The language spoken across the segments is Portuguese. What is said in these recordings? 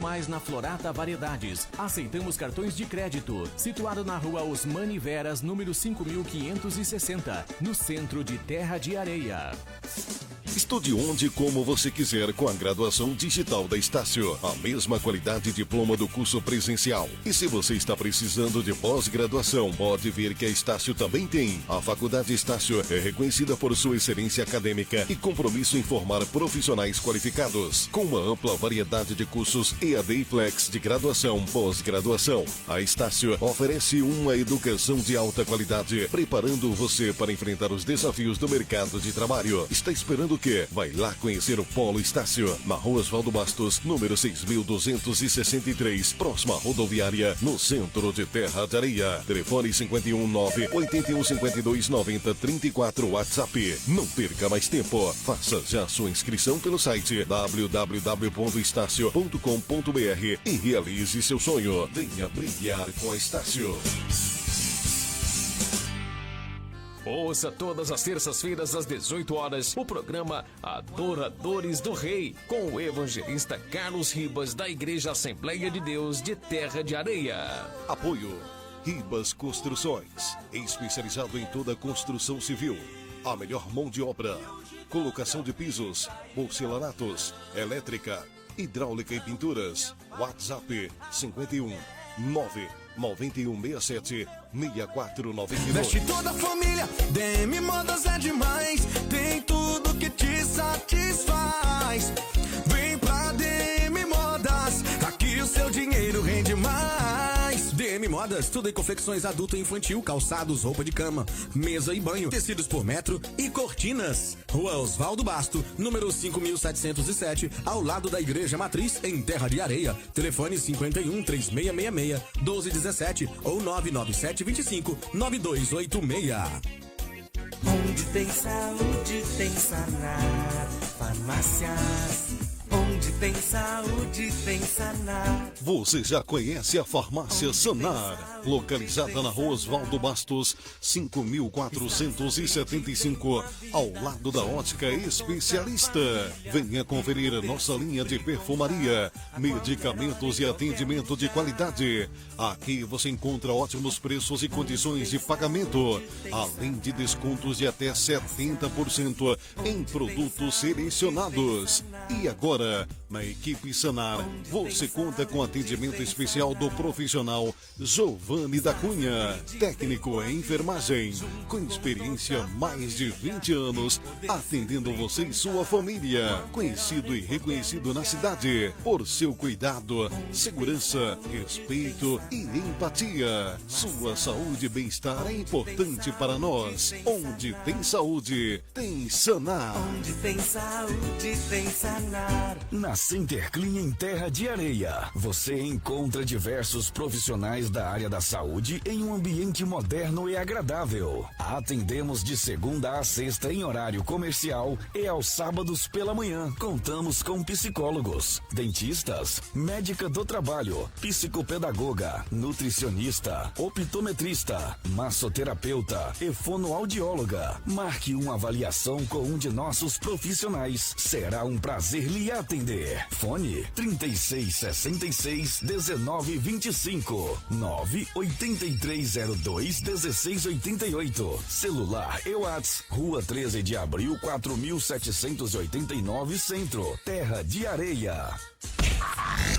mais na Florata Variedades. Aceitamos cartões de crédito. Situado na rua Osmani Veras, número 5560, no centro de Terra de Areia. Estude onde e como você quiser com a graduação digital da Estácio. A mesma qualidade e diploma do curso presencial. E se você está precisando de pós-graduação, pode ver que a Estácio também tem. A Faculdade Estácio é reconhecida por sua excelência acadêmica e compromisso em formar profissionais qualificados. Com uma ampla variedade de cursos EAD e Flex de graduação, pós-graduação. A Estácio oferece uma educação de alta qualidade, preparando você para enfrentar os desafios do mercado de trabalho. Está esperando o quê? Vai lá conhecer o Polo Estácio, na rua Osvaldo Bastos, número 6263, próxima à rodoviária, no centro de Terra de Areia. Telefone 519-8152-9034, WhatsApp. Não perca mais tempo. Faça já sua inscrição pelo site www.estacio.com.br e realize seu sonho. Venha brilhar com a Estácio. Ouça todas as terças-feiras às 18 horas o programa Adoradores do Rei, com o evangelista Carlos Ribas, da Igreja Assembleia de Deus de Terra de Areia. Apoio Ribas Construções, especializado em toda a construção civil. A melhor mão de obra, colocação de pisos, porcelanatos, elétrica, hidráulica e pinturas. WhatsApp 51 99167 6492. Veste toda a família, DM Modas é demais. Tem tudo que te satisfaz. Vem pra DM Modas, aqui o seu dinheiro rende mais. DM Modas, tudo em confecções adulto e infantil, calçados, roupa de cama, mesa e banho, tecidos por metro e cortinas. Rua Osvaldo Basto, número 5707, ao lado da Igreja Matriz, em Terra de Areia. Telefone 51 3666 1217 ou 997 25 9286. Onde tem saúde, tem Sanar. Farmácias. Onde tem saúde, tem Sanar. Você já conhece a Farmácia Sanar, localizada na rua Osvaldo Bastos, 5475, ao lado da Ótica Especialista. Venha conferir nossa linha de perfumaria, medicamentos e atendimento de qualidade. Aqui você encontra ótimos preços e condições de pagamento, além de descontos de até 70% em produtos selecionados. E agora, na equipe Sanar, você conta com atendimento especial do profissional Giovanni da Cunha, técnico em enfermagem, com experiência há mais de 20 anos, atendendo você e sua família. Conhecido e reconhecido na cidade por seu cuidado, segurança, respeito e empatia. Sua saúde e bem-estar é importante para nós. Onde tem saúde, tem Sanar. Onde tem saúde, tem Sanar. Na Center Clean em Terra de Areia, você encontra diversos profissionais da área da saúde em um ambiente moderno e agradável. Atendemos de segunda a sexta em horário comercial e aos sábados pela manhã. Contamos com psicólogos, dentistas, médica do trabalho, psicopedagoga, nutricionista, optometrista, massoterapeuta e fonoaudióloga. Marque uma avaliação com um de nossos profissionais. Será um prazer lhe atender. Fone 3666-1925 98302-1688. Celular e WhatsApp, Rua 13 de Abril 4789 Centro, Terra de Areia.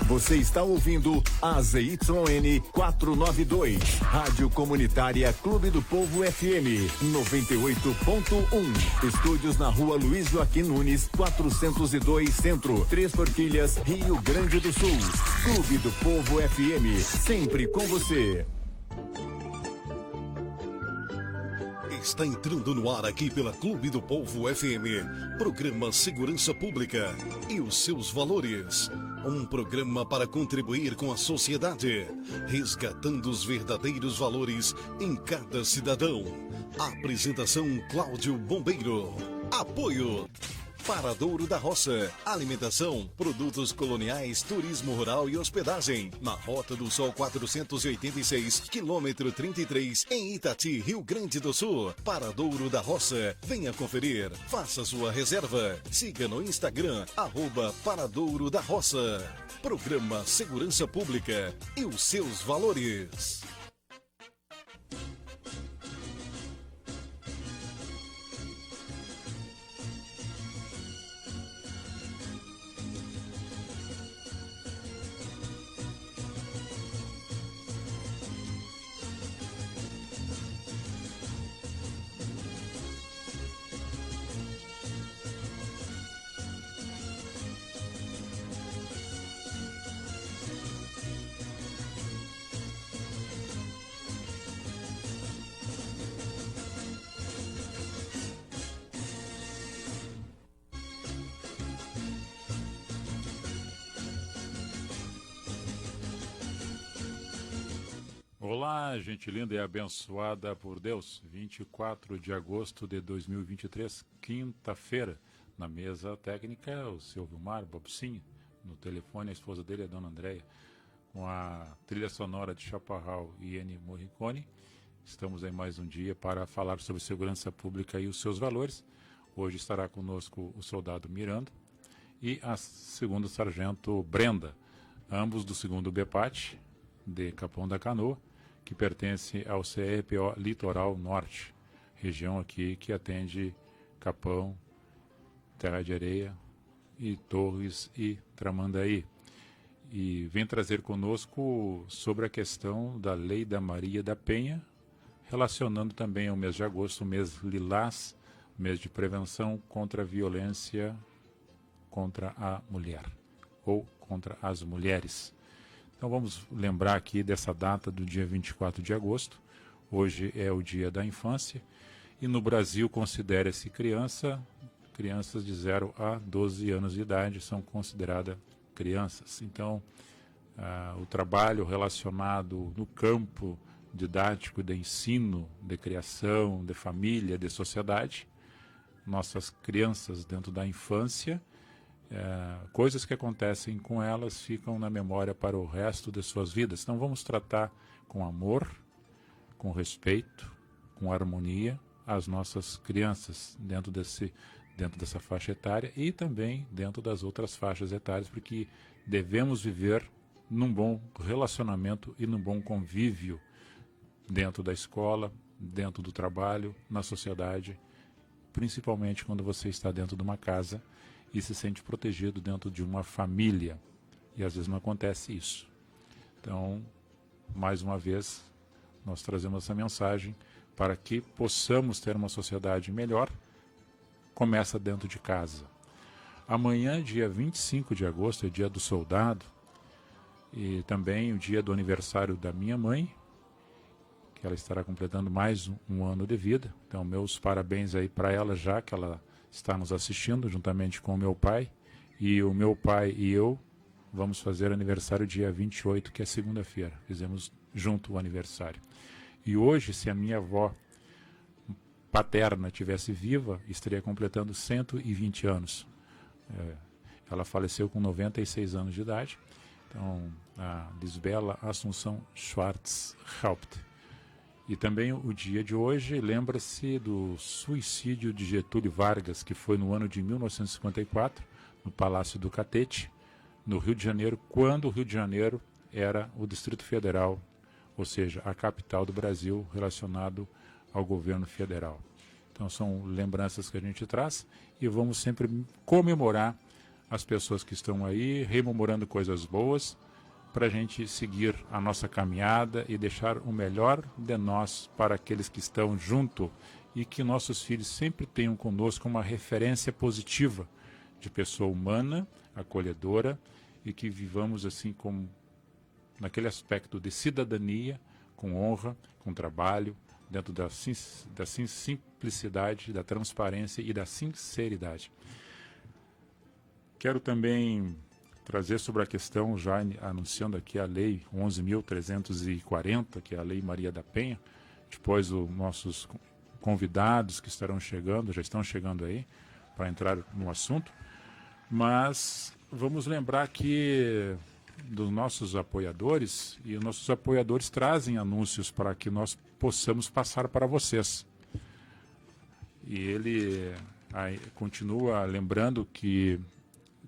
Você está ouvindo a ZYN 492, Rádio Comunitária Clube do Povo FM 98.1. Estúdios na Rua Luiz Joaquim Nunes 402 Centro, Três Forquilhas, Rio Grande do Sul. Clube do Povo FM, sempre com você. Está entrando no ar aqui pela Clube do Povo FM, programa Segurança Pública e os seus valores. Um programa para contribuir com a sociedade, resgatando os verdadeiros valores em cada cidadão. Apresentação Cláudio Bombeiro. Apoio Paradouro da Roça. Alimentação, produtos coloniais, turismo rural e hospedagem. Na Rota do Sol 486, quilômetro 33, em Itati, Rio Grande do Sul. Paradouro da Roça. Venha conferir. Faça sua reserva. Siga no Instagram, @Paradouro da Roça. Programa Segurança Pública e os seus valores. Olá, gente linda e abençoada por Deus. 24 de agosto de 2023, quinta-feira. Na mesa técnica, o seu Vilmar Bobsinha. No telefone, a esposa dele, a dona Andréia. Com a trilha sonora de Chaparral e Ennio Morricone. Estamos aí mais um dia para falar sobre segurança pública e os seus valores. Hoje estará conosco o soldado Miranda e a segunda sargento Brenda, ambos do 2º BPAT, de Capão da Canoa, que pertence ao CRPO Litoral Norte, região aqui que atende Capão, Terra de Areia e Torres e Tramandaí. E vem trazer conosco sobre a questão da Lei da Maria da Penha, relacionando também ao mês de agosto, o mês lilás, mês de prevenção contra a violência contra a mulher, ou contra as mulheres. Então vamos lembrar aqui dessa data do dia 24 de agosto. Hoje é o dia da infância e no Brasil considera-se crianças de 0 a 12 anos de idade são consideradas crianças. Então o trabalho relacionado no campo didático de ensino, de criação, de família, de sociedade, nossas crianças dentro da infância, coisas que acontecem com elas ficam na memória para o resto de suas vidas. Então vamos tratar com amor, com respeito, com harmonia as nossas crianças dentro dessa faixa etária e também dentro das outras faixas etárias, porque devemos viver num bom relacionamento e num bom convívio dentro da escola, dentro do trabalho, na sociedade, principalmente quando você está dentro de uma casa e se sente protegido dentro de uma família. E às vezes não acontece isso. Então, mais uma vez, nós trazemos essa mensagem para que possamos ter uma sociedade melhor. Começa dentro de casa. Amanhã, dia 25 de agosto, é dia do soldado. E também o dia do aniversário da minha mãe, que ela estará completando mais um ano de vida. Então, meus parabéns aí para ela, já que ela está nos assistindo, juntamente com o meu pai. E o meu pai e eu vamos fazer aniversário dia 28, que é segunda-feira. Fizemos junto o aniversário. E hoje, se a minha avó paterna estivesse viva, estaria completando 120 anos. Ela faleceu com 96 anos de idade. Então, a Lisbela Assunção Schwarz-Haupt. E também o dia de hoje lembra-se do suicídio de Getúlio Vargas, que foi no ano de 1954, no Palácio do Catete, no Rio de Janeiro, quando o Rio de Janeiro era o Distrito Federal, ou seja, a capital do Brasil relacionado ao governo federal. Então são lembranças que a gente traz e vamos sempre comemorar as pessoas que estão aí, rememorando coisas boas, para a gente seguir a nossa caminhada e deixar o melhor de nós para aqueles que estão junto e que nossos filhos sempre tenham conosco uma referência positiva de pessoa humana, acolhedora e que vivamos assim como naquele aspecto de cidadania, com honra, com trabalho, dentro da simplicidade, da transparência e da sinceridade. Quero também trazer sobre a questão, já anunciando aqui a Lei 11.340, que é a Lei Maria da Penha. Depois os nossos convidados que estarão chegando, já estão chegando aí, para entrar no assunto, mas vamos lembrar aqui dos nossos apoiadores, e os nossos apoiadores trazem anúncios para que nós possamos passar para vocês. E ele continua lembrando que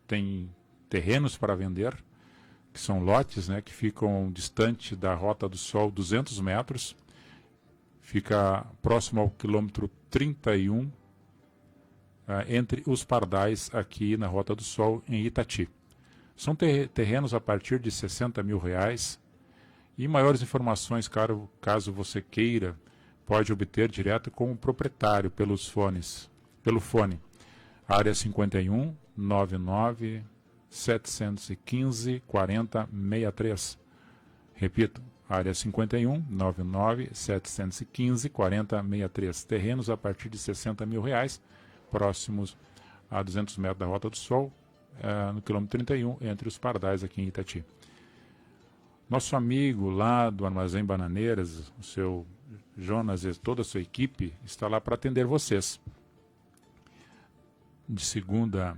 tem terrenos para vender, que são lotes, né, que ficam distante da Rota do Sol 200 metros, fica próximo ao quilômetro 31, entre os Pardais, aqui na Rota do Sol, em Itati. São terrenos a partir de R$60 mil, e maiores informações, caso você queira, pode obter direto com o proprietário pelo fone, área 51 99 715 40 63. Repito, área 51 99 715 40 63. Terrenos a partir de R$60 mil, próximos a 200 metros da Rota do Sol, no quilômetro 31, entre os Pardais, aqui em Itati. Nosso amigo lá do Armazém Bananeiras, o seu Jonas e toda a sua equipe, está lá para atender vocês. De segunda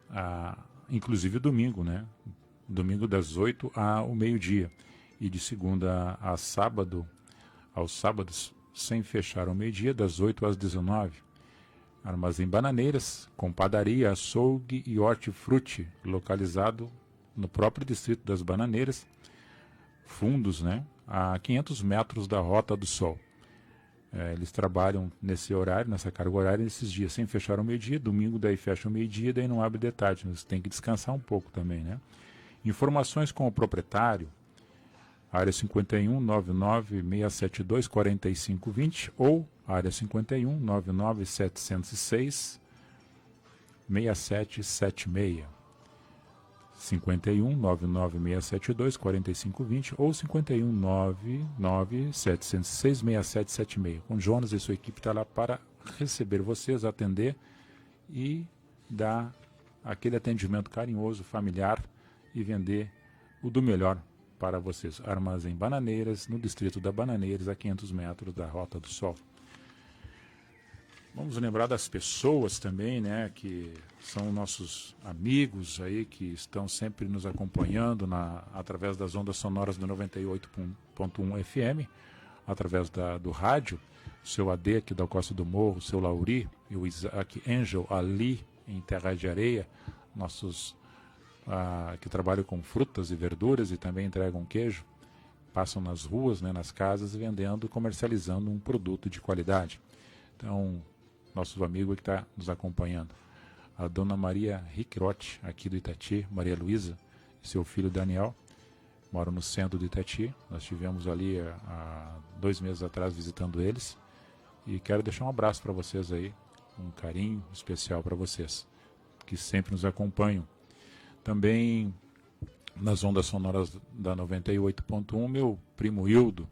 a, inclusive domingo, né? Domingo das 8 ao meio-dia. E de segunda a sábado, aos sábados, sem fechar ao meio-dia, das 8 às 19. Armazém Bananeiras, com padaria, açougue e hortifruti, localizado no próprio distrito das Bananeiras, fundos, né, a 500 metros da Rota do Sol. Eles trabalham nesse horário, nessa carga horária, nesses dias, sem fechar ao meio-dia. Domingo daí fecha ao meio-dia, daí não abre de tarde, mas tem que descansar um pouco também, né? Informações com o proprietário, área 51 99 672 4520 ou área 51 99 706 6776. 51 99 672 4520 ou 51 99 706 6776. Com Jonas e sua equipe está lá para receber vocês, atender e dar aquele atendimento carinhoso, familiar e vender o do melhor para vocês. Armazém Bananeiras, no distrito da Bananeiras, a 500 metros da Rota do Sol. Vamos lembrar das pessoas também, né, que são nossos amigos aí, que estão sempre nos acompanhando através das ondas sonoras do 98.1 FM, através do rádio, o seu AD aqui da Costa do Morro, o seu Lauri e o Isaac Angel ali em Terra de Areia, nossos que trabalham com frutas e verduras e também entregam queijo, passam nas ruas, né, nas casas, vendendo, comercializando um produto de qualidade. Então, nosso amigo que está nos acompanhando, a dona Maria Riquerotti, aqui do Itati, Maria Luísa e seu filho Daniel, moram no centro do Itati. Nós estivemos ali há 2 meses atrás visitando eles, e quero deixar um abraço para vocês aí, um carinho especial para vocês, que sempre nos acompanham. Também nas ondas sonoras da 98.1, meu primo Hildo,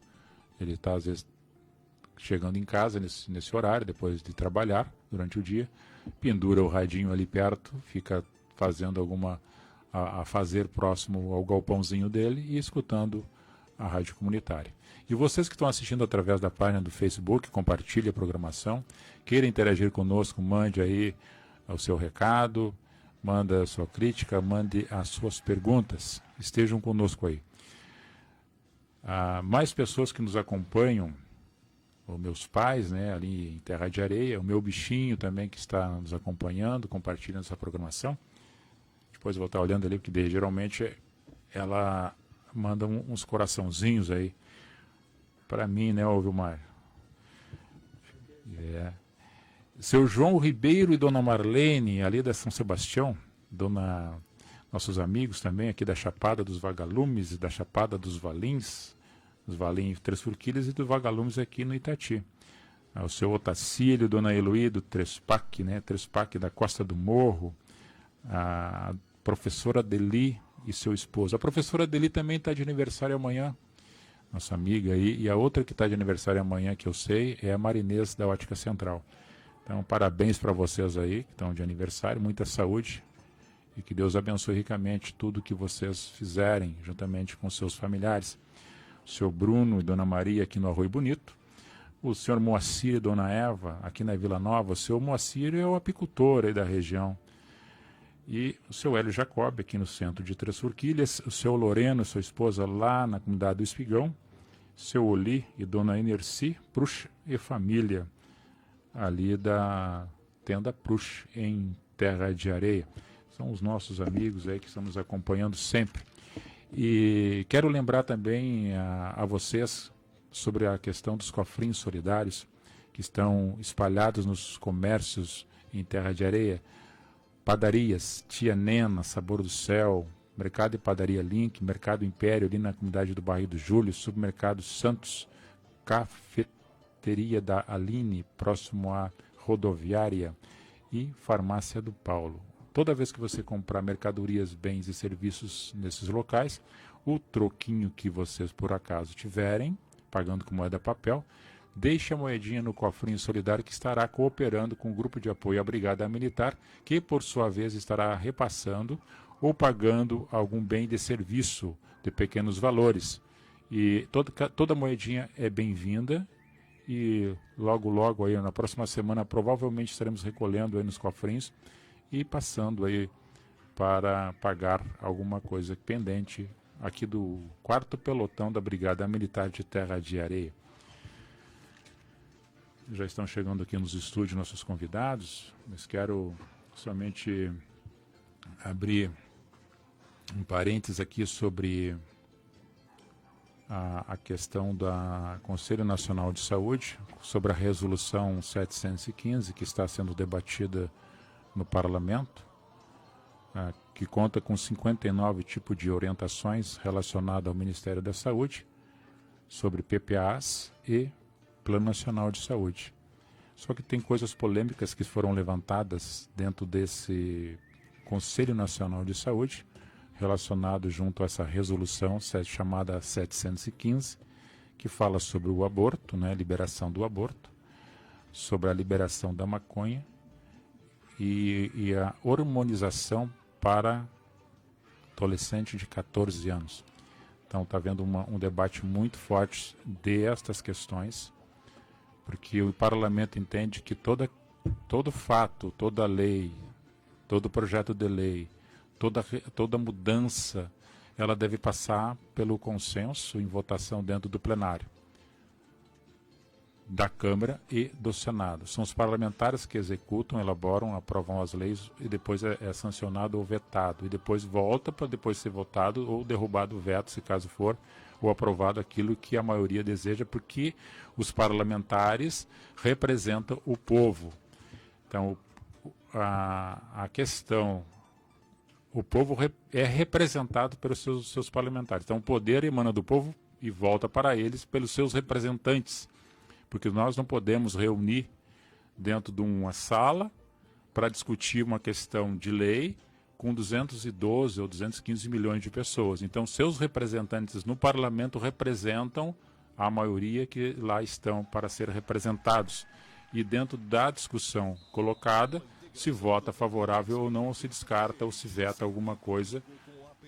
ele está às vezes chegando em casa nesse horário, depois de trabalhar durante o dia, pendura o radinho ali perto, fica fazendo a fazer próximo ao galpãozinho dele e escutando a rádio comunitária. E vocês que estão assistindo através da página do Facebook, compartilhe a programação, queira interagir conosco, mande aí o seu recado, manda a sua crítica, mande as suas perguntas, estejam conosco aí. Mais pessoas que nos acompanham, os meus pais, né, ali em Terra de Areia, o meu bichinho também que está nos acompanhando, compartilhando essa programação. Depois eu vou estar olhando ali, porque geralmente ela manda uns coraçãozinhos aí para mim, né, Vilmar? Seu João Ribeiro e Dona Marlene, ali da São Sebastião, nossos amigos também aqui da Chapada dos Vagalumes e da Chapada dos Valins, os Valins Três Forquilhas e do Vagalumes aqui no Itati. O seu Otacílio, Dona Eloí do Trespac, né, Trespac da Costa do Morro, a professora Deli e seu esposo. A professora Deli também está de aniversário amanhã, nossa amiga aí, e a outra que está de aniversário amanhã, que eu sei, é a Marinês da Ótica Central. Então, parabéns para vocês aí, que estão de aniversário, muita saúde, e que Deus abençoe ricamente tudo que vocês fizerem, juntamente com seus familiares. O seu Bruno e Dona Maria aqui no Arroio Bonito, o senhor Moacir e dona Eva, aqui na Vila Nova. O senhor Moacir é o apicultor aí da região. E o seu Hélio Jacob, aqui no centro de Três Forquilhas. O seu Loreno, sua esposa, lá na comunidade do Espigão. Seu Oli e dona Inerci Prush e família, ali da Tenda Prush, em Terra de Areia. São os nossos amigos aí que estão nos acompanhando sempre. E quero lembrar também a vocês sobre a questão dos cofrinhos solidários que estão espalhados nos comércios em Terra de Areia. Padarias, Tia Nena, Sabor do Céu, Mercado e Padaria Link, Mercado Império ali na comunidade do Barril do Júlio, Supermercado Santos, Cafeteria da Aline, próximo à rodoviária, e Farmácia do Paulo. Toda vez que você comprar mercadorias, bens e serviços nesses locais, o troquinho que vocês por acaso tiverem, pagando com moeda papel, deixe a moedinha no cofrinho solidário que estará cooperando com o grupo de apoio à Brigada Militar, que por sua vez estará repassando ou pagando algum bem de serviço de pequenos valores. E toda moedinha é bem-vinda e logo aí na próxima semana provavelmente estaremos recolhendo aí nos cofrinhos e passando aí para pagar alguma coisa pendente aqui do 4º pelotão da Brigada Militar de Terra de Areia. Já estão chegando aqui nos estúdios nossos convidados, mas quero somente abrir um parênteses aqui sobre a questão do Conselho Nacional de Saúde, sobre a resolução 715, que está sendo debatida no Parlamento, que conta com 59 tipos de orientações relacionadas ao Ministério da Saúde sobre PPAs e Plano Nacional de Saúde. Só que tem coisas polêmicas que foram levantadas dentro desse Conselho Nacional de Saúde, relacionado junto a essa resolução chamada 715, que fala sobre o aborto, né, liberação do aborto, sobre a liberação da maconha e a hormonização para adolescente de 14 anos. Então está havendo um debate muito forte destas questões, porque o parlamento entende que todo fato, toda lei, todo projeto de lei, toda mudança, ela deve passar pelo consenso em votação dentro do plenário da Câmara e do Senado. São os parlamentares que executam, elaboram, aprovam as leis e depois é sancionado ou vetado. E depois volta para depois ser votado ou derrubado o veto, se caso for, ou aprovado aquilo que a maioria deseja, porque os parlamentares representam o povo. Então, a questão, o povo é representado pelos seus parlamentares. Então, o poder emana do povo e volta para eles pelos seus representantes. Porque nós não podemos reunir dentro de uma sala para discutir uma questão de lei com 212 ou 215 milhões de pessoas. Então, seus representantes no parlamento representam a maioria que lá estão para ser representados. E dentro da discussão colocada, se vota favorável ou não, ou se descarta ou se veta alguma coisa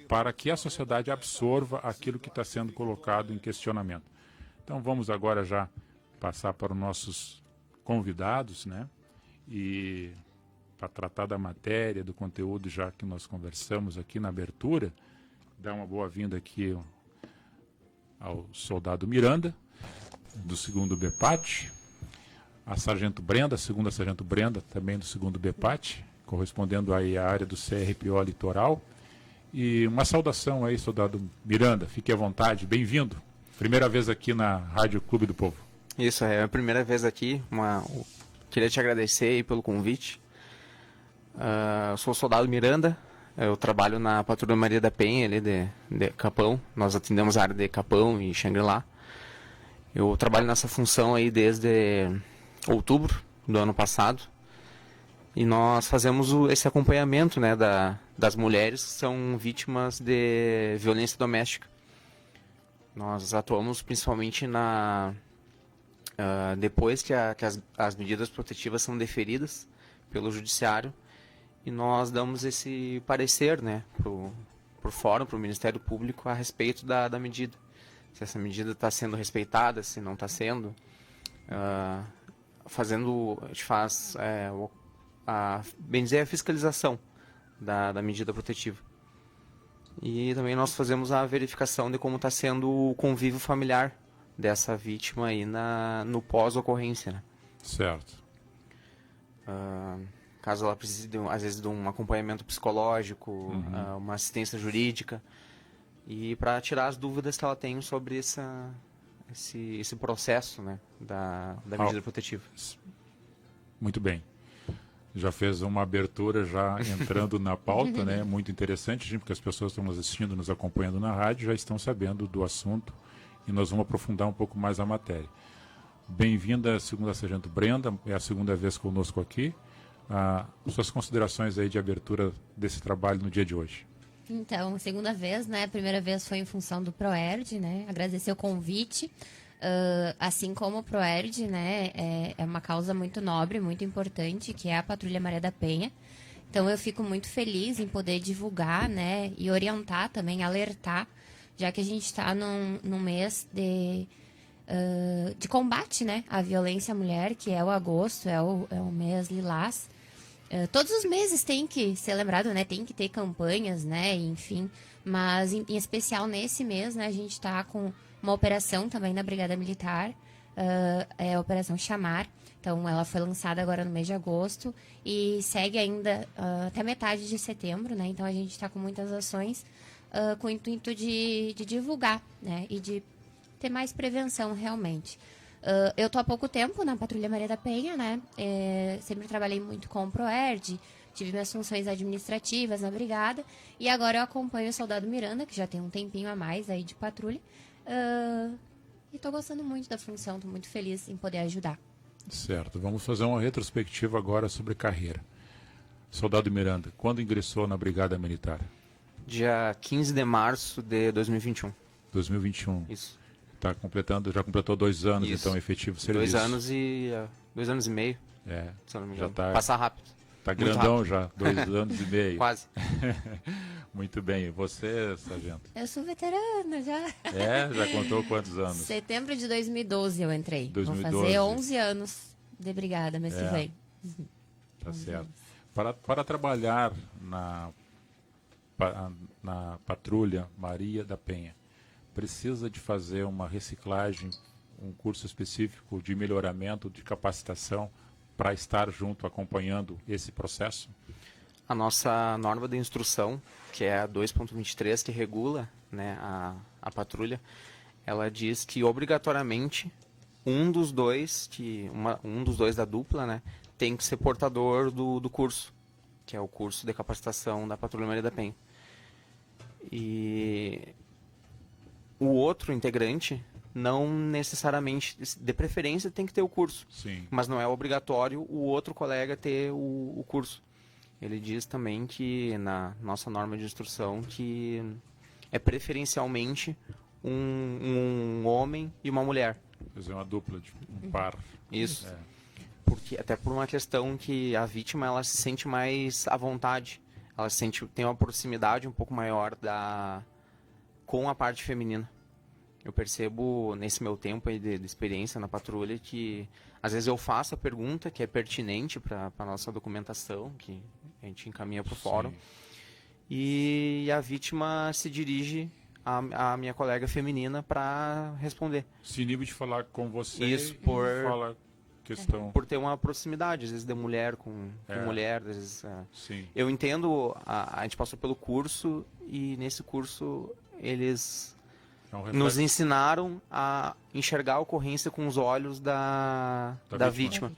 para que a sociedade absorva aquilo que está sendo colocado em questionamento. Então, vamos agora já passar para os nossos convidados, né? E para tratar da matéria, do conteúdo, já que nós conversamos aqui na abertura, dar uma boa-vinda aqui ao soldado Miranda, do 2º BPAT, a Sargento Brenda, segunda Sargento Brenda, também do 2º BPAT, correspondendo aí à área do CRPO Litoral. E uma saudação aí, soldado Miranda, fique à vontade, bem-vindo. Primeira vez aqui na Rádio Clube do Povo. Isso, é a primeira vez aqui. Queria te agradecer aí pelo convite. Eu sou o soldado Miranda, eu trabalho na Patrulha Maria da Penha, ali de Capão. Nós atendemos a área de Capão e Xangri-Lá. Eu trabalho nessa função aí desde outubro do ano passado. E nós fazemos esse acompanhamento, né, das mulheres que são vítimas de violência doméstica. Nós atuamos principalmente depois que as medidas protetivas são deferidas pelo judiciário, e nós damos esse parecer, né, pro fórum, pro Ministério Público, a respeito da medida. Se essa medida está sendo respeitada, se não está sendo. A gente faz, bem dizer, a fiscalização da medida protetiva. E também nós fazemos a verificação de como está sendo o convívio familiar dessa vítima aí no pós-ocorrência, né? Certo. Caso ela precise, às vezes, de um acompanhamento psicológico, uma assistência jurídica, e para tirar as dúvidas que ela tem sobre esse processo, né, da medida protetiva. Muito bem. Já fez uma abertura já entrando na pauta, né? Muito interessante, porque as pessoas que estão nos assistindo, nos acompanhando na rádio, já estão sabendo do assunto e nós vamos aprofundar um pouco mais a matéria. Bem-vinda, segunda sargento Brenda, é a segunda vez conosco aqui. Suas considerações aí de abertura desse trabalho no dia de hoje. Então, segunda vez, né? A primeira vez foi em função do ProERD, né? Agradecer o convite. Assim como o ProERD, né, é uma causa muito nobre, muito importante, que é a Patrulha Maria da Penha. Então eu fico muito feliz em poder divulgar, né, e orientar também, alertar, já que a gente está num mês de combate, né, à violência à mulher, que é o agosto, é o mês lilás. Todos os meses tem que ser lembrado, né, tem que ter campanhas, né, enfim, mas em especial nesse mês, né, a gente está com uma operação também da Brigada Militar, é a Operação Chamar. Então, ela foi lançada agora no mês de agosto e segue ainda até metade de setembro, né? Então, a gente está com muitas ações com o intuito de divulgar, né? E de ter mais prevenção, realmente. Eu estou há pouco tempo na Patrulha Maria da Penha, né? Sempre trabalhei muito com o ProERD, tive minhas funções administrativas na Brigada e agora eu acompanho o Soldado Miranda, que já tem um tempinho a mais aí de patrulha. E estou gostando muito da função, estou muito feliz em poder ajudar. Certo, vamos fazer uma retrospectiva agora sobre carreira. Soldado Miranda, quando ingressou na Brigada Militar? Dia 15 de março de 2021. 2021. Isso. Já completou 2 anos, Isso. então, efetivo serviço. 2 anos e meio. Se eu não me engano. Já tá, Passar rápido. Tá Muito grandão rápido. já, 2 anos e meio. Quase. Muito bem. E você, sargento? Eu sou veterana já. Já contou quantos anos? Setembro de 2012 eu entrei. 2012. Vou fazer 11 anos de brigada mês que vem. Tá certo. Para trabalhar na Patrulha Maria da Penha, precisa de fazer uma reciclagem, um curso específico de melhoramento, de capacitação, para estar junto, acompanhando esse processo? A nossa norma de instrução, que é a 2.23, que regula, né, a patrulha, ela diz que obrigatoriamente um dos dois da dupla, né, tem que ser portador do curso, que é o curso de capacitação da Patrulha Maria da Penha. E o outro integrante não necessariamente, de preferência, tem que ter o curso. Sim. Mas não é obrigatório o outro colega ter o curso. Ele diz também que, na nossa norma de instrução, que é preferencialmente um homem e uma mulher. Quer dizer, uma dupla, um par. Isso. Porque, até por uma questão que a vítima ela se sente mais à vontade. Ela tem uma proximidade um pouco maior com a parte feminina. Eu percebo, nesse meu tempo aí de experiência na patrulha, que às vezes eu faço a pergunta que é pertinente para a nossa documentação, que a gente encaminha para o fórum, e a vítima se dirige à minha colega feminina para responder. Se inibe de falar com você. Isso, fala questão. Por ter uma proximidade, às vezes de mulher com mulher. Às vezes, Sim. Eu entendo, a gente passou pelo curso e nesse curso eles nos ensinaram a enxergar a ocorrência com os olhos da vítima.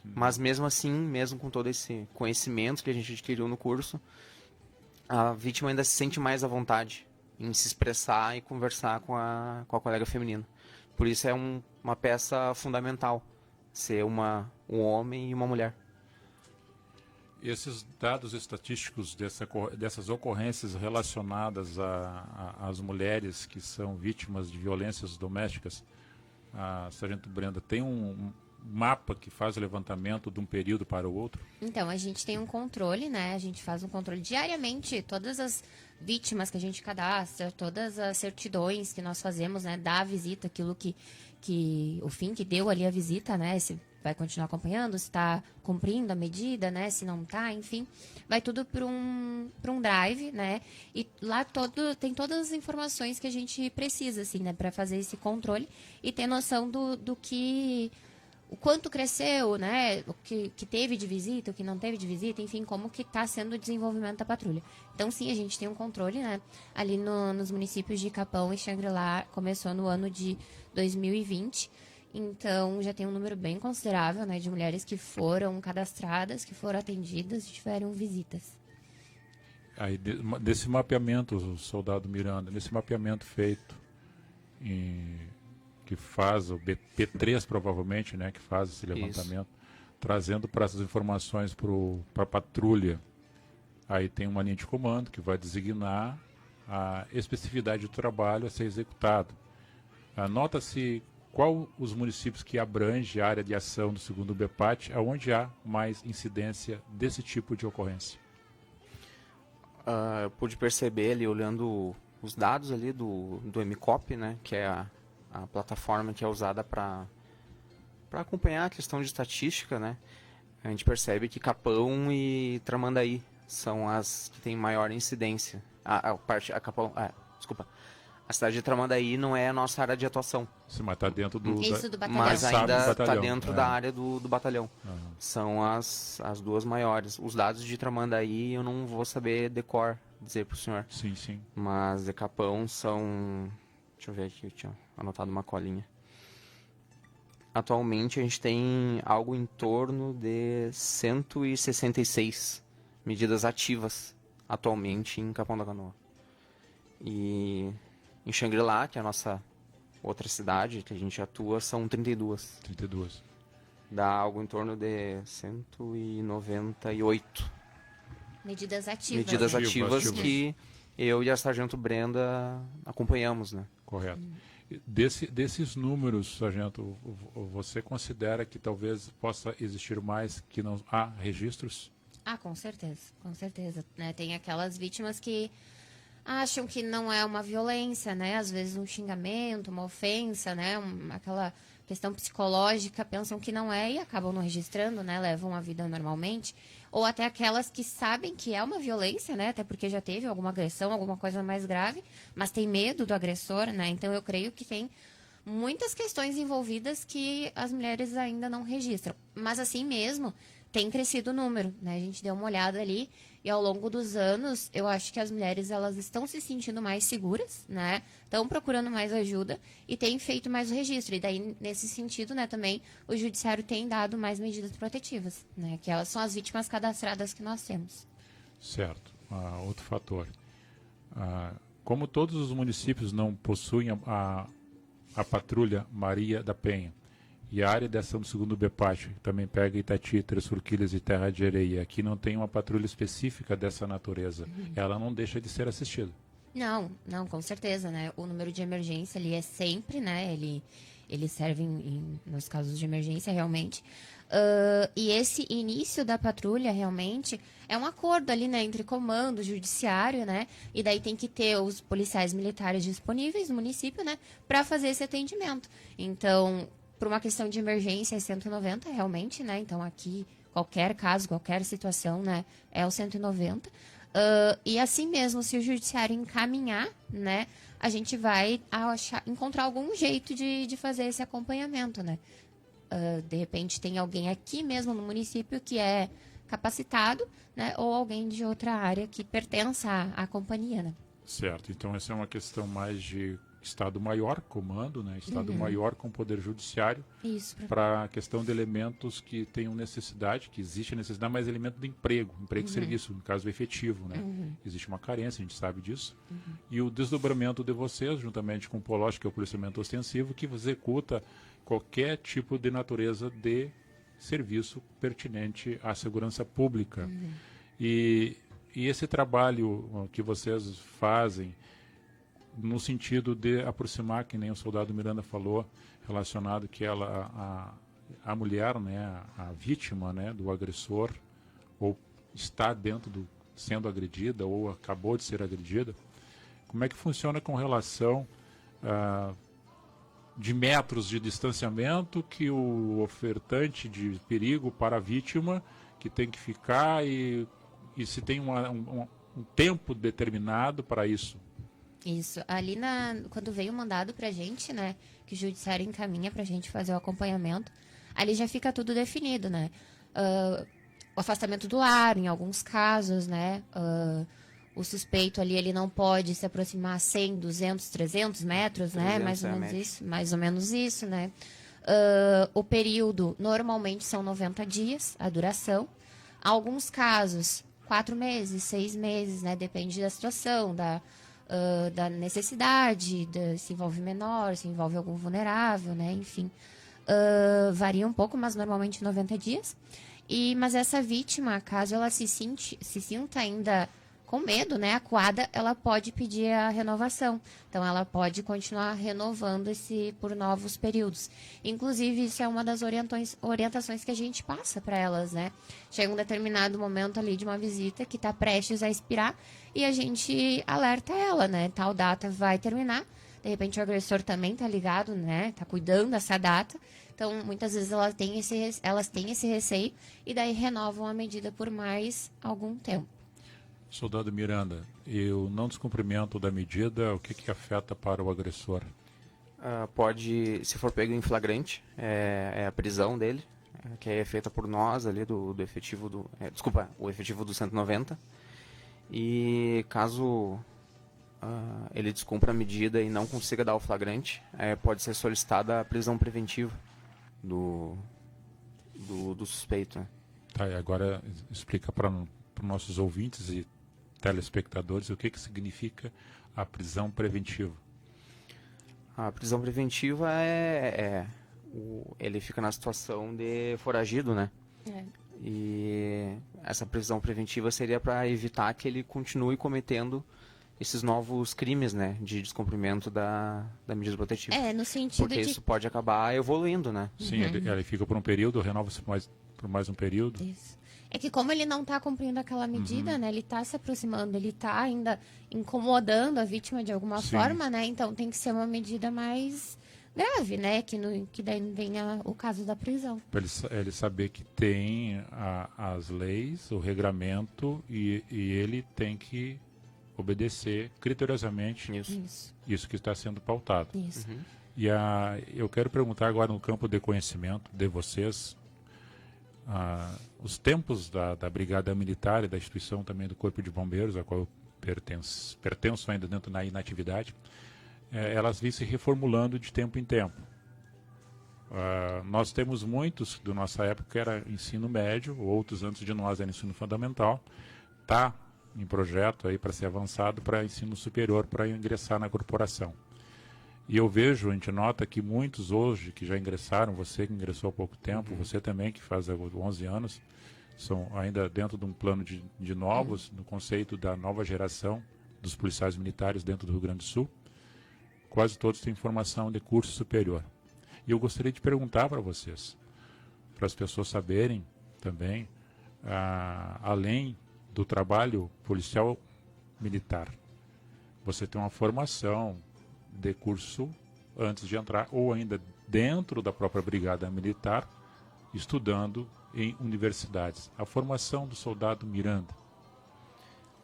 Mas mesmo assim, mesmo com todo esse conhecimento que a gente adquiriu no curso, a vítima ainda se sente mais à vontade em se expressar e conversar com a colega feminina. Por isso é uma peça fundamental, ser um homem e uma mulher. Esses dados estatísticos dessas ocorrências relacionadas às mulheres que são vítimas de violências domésticas, a sargento Brenda tem mapa que faz o levantamento de um período para o outro? Então, a gente tem um controle, né? A gente faz um controle diariamente, todas as vítimas que a gente cadastra, todas as certidões que nós fazemos, né? Da visita, aquilo que o fim que deu ali a visita, né? Se vai continuar acompanhando, se está cumprindo a medida, né? Se não está, enfim. Vai tudo para um drive, né? E lá tem todas as informações que a gente precisa, assim, né? Para fazer esse controle e ter noção do que... O quanto cresceu, né? O que teve de visita, o que não teve de visita, enfim, como que está sendo o desenvolvimento da patrulha. Então, sim, a gente tem um controle, né? Ali nos municípios de Capão e Xangri-Lá, começou no ano de 2020. Então, já tem um número bem considerável, né? De mulheres que foram cadastradas, que foram atendidas e tiveram visitas. Aí, desse mapeamento, soldado Miranda, nesse mapeamento feito que faz o P3 provavelmente, né, que faz esse levantamento, trazendo para essas informações para a patrulha. Aí tem uma linha de comando que vai designar a especificidade do trabalho a ser executado. Anota-se qual os municípios que abrange a área de ação do segundo BPAT, aonde há mais incidência desse tipo de ocorrência. Eu pude perceber ali, olhando os dados ali do MCOP, né, que é a plataforma que é usada para acompanhar a questão de estatística, né? A gente percebe que Capão e Tramandaí são as que têm maior incidência. A cidade de Tramandaí não é a nossa área de atuação. Sim, mas está dentro do batalhão. Mas ainda está dentro da área do batalhão. São as duas maiores. Os dados de Tramandaí eu não vou saber dizer para o senhor. Sim, sim. Mas de Capão são... Deixa eu ver aqui, eu tinha anotado uma colinha. Atualmente a gente tem algo em torno de 166 medidas ativas atualmente em Capão da Canoa. E em Xangri-Lá, que é a nossa outra cidade que a gente atua, são 32. 32. Dá algo em torno de 198 medidas ativas. Medidas ativas que eu e a Sargento Brenda acompanhamos, né? Correto. Desses números, Sargento, você considera que talvez possa existir mais que não há registros? Com certeza, com certeza. Né? Tem aquelas vítimas que acham que não é uma violência, né? Às vezes um xingamento, uma ofensa, né? Aquela questão psicológica, pensam que não é e acabam não registrando, né? Levam a vida normalmente. Ou até aquelas que sabem que é uma violência, né? Até porque já teve alguma agressão, alguma coisa mais grave, mas tem medo do agressor, né? Então eu creio que tem muitas questões envolvidas que as mulheres ainda não registram. Mas assim mesmo, tem crescido o número, né? A gente deu uma olhada ali e ao longo dos anos, eu acho que as mulheres elas estão se sentindo mais seguras, né? Estão procurando mais ajuda e têm feito mais o registro. E daí, nesse sentido, né, também o judiciário tem dado mais medidas protetivas, né? Que elas são as vítimas cadastradas que nós temos. Certo. Outro fator. Como todos os municípios não possuem a patrulha Maria da Penha, e a área de ação do segundo BPAT, que também pega Itati, Três Forquilhas e Terra de Areia, aqui não tem uma patrulha específica dessa natureza. Ela não deixa de ser assistida. Não, com certeza, né? O número de emergência ali é sempre, né? Ele serve nos casos de emergência, realmente. E esse início da patrulha, realmente, é um acordo ali, né? Entre comando, judiciário, né? E daí tem que ter os policiais militares disponíveis no município, né? Para fazer esse atendimento. Então, por uma questão de emergência, é 190, realmente, né? Então, aqui, qualquer caso, qualquer situação, né? É o 190. E assim mesmo, se o judiciário encaminhar, né? A gente vai encontrar algum jeito de fazer esse acompanhamento, né? De repente, tem alguém aqui mesmo no município que é capacitado, né? Ou alguém de outra área que pertença à companhia, né? Certo. Então, essa é uma questão mais de Estado Maior, comando, né? Estado Maior com Poder Judiciário, para a questão de elementos que tenham necessidade, que existe necessidade, mas elemento de emprego e serviço, no caso efetivo, né? Existe uma carência, a gente sabe disso. E o desdobramento de vocês, juntamente com o POLOST, que é o policiamento ostensivo, que executa qualquer tipo de natureza de serviço pertinente à segurança pública. E esse trabalho que vocês fazem, no sentido de aproximar, que nem o soldado Miranda falou, relacionado que a mulher, né, a vítima, né, do agressor, ou está sendo agredida, ou acabou de ser agredida, como é que funciona com relação de metros de distanciamento que o ofertante de perigo para a vítima que tem que ficar e se tem um tempo determinado para isso? Isso. Ali quando veio o mandado pra gente, né, que o judiciário encaminha pra gente fazer o acompanhamento, ali já fica tudo definido, né? O afastamento do lar, em alguns casos, né? O suspeito ali, ele não pode se aproximar 100, 200, 300 metros, né? Mais ou menos isso, né? O período, normalmente, são 90 dias, a duração. Alguns casos, 4 meses, 6 meses, né? Depende da situação, da necessidade, se envolve menor, se envolve algum vulnerável, né? Enfim, varia um pouco, mas normalmente 90 dias. Mas essa vítima, caso ela se sinta ainda com medo, né, acuada, ela pode pedir a renovação. Então, ela pode continuar renovando por novos períodos. Inclusive, isso é uma das orientações que a gente passa para elas, né? Chega um determinado momento ali de uma visita que está prestes a expirar e a gente alerta ela, né? Tal data vai terminar. De repente, o agressor também está ligado, né? Está cuidando dessa data. Então, muitas vezes elas têm esse receio e daí renovam a medida por mais algum tempo. Soldado Miranda, e o não descumprimento da medida, o que afeta para o agressor? Pode, se for pego em flagrante, é a prisão dele, que é feita por nós ali do efetivo o efetivo do 190. E caso ele descumpra a medida e não consiga dar o flagrante, pode ser solicitada a prisão preventiva do suspeito. Né? Tá, e agora explica para os nossos ouvintes e telespectadores o que significa a prisão preventiva. A prisão preventiva ele fica na situação de foragido, né? E essa prisão preventiva seria para evitar que ele continue cometendo esses novos crimes, né, de descumprimento da medida protetiva. No sentido porque isso pode acabar evoluindo, né? Sim, ele fica por um período, renova-se por mais um período. Isso. É que como ele não está cumprindo aquela medida, né, ele está se aproximando, ele está ainda incomodando a vítima de alguma forma, né, então tem que ser uma medida mais grave, né, que daí venha o caso da prisão. Para ele saber que tem as leis, o regramento e ele tem que obedecer criteriosamente isso que está sendo pautado. Isso. E eu quero perguntar agora no campo de conhecimento de vocês, os tempos da Brigada Militar e da instituição também do Corpo de Bombeiros, a qual eu pertenço ainda dentro da inatividade, elas vêm se reformulando de tempo em tempo. Nós temos muitos da nossa época que era ensino médio, outros antes de nós era ensino fundamental, está em projeto aí para ser avançado para ensino superior, para ingressar na corporação. E eu vejo, a gente nota que muitos hoje que já ingressaram, você que ingressou há pouco tempo, você também que faz 11 anos, são ainda dentro de um plano de novos, no conceito da nova geração dos policiais militares dentro do Rio Grande do Sul. Quase todos têm formação de curso superior. E eu gostaria de perguntar para vocês, para as pessoas saberem também, além do trabalho policial militar, você tem uma formação de curso antes de entrar, ou ainda dentro da própria Brigada Militar, estudando em universidades. A formação do soldado Miranda?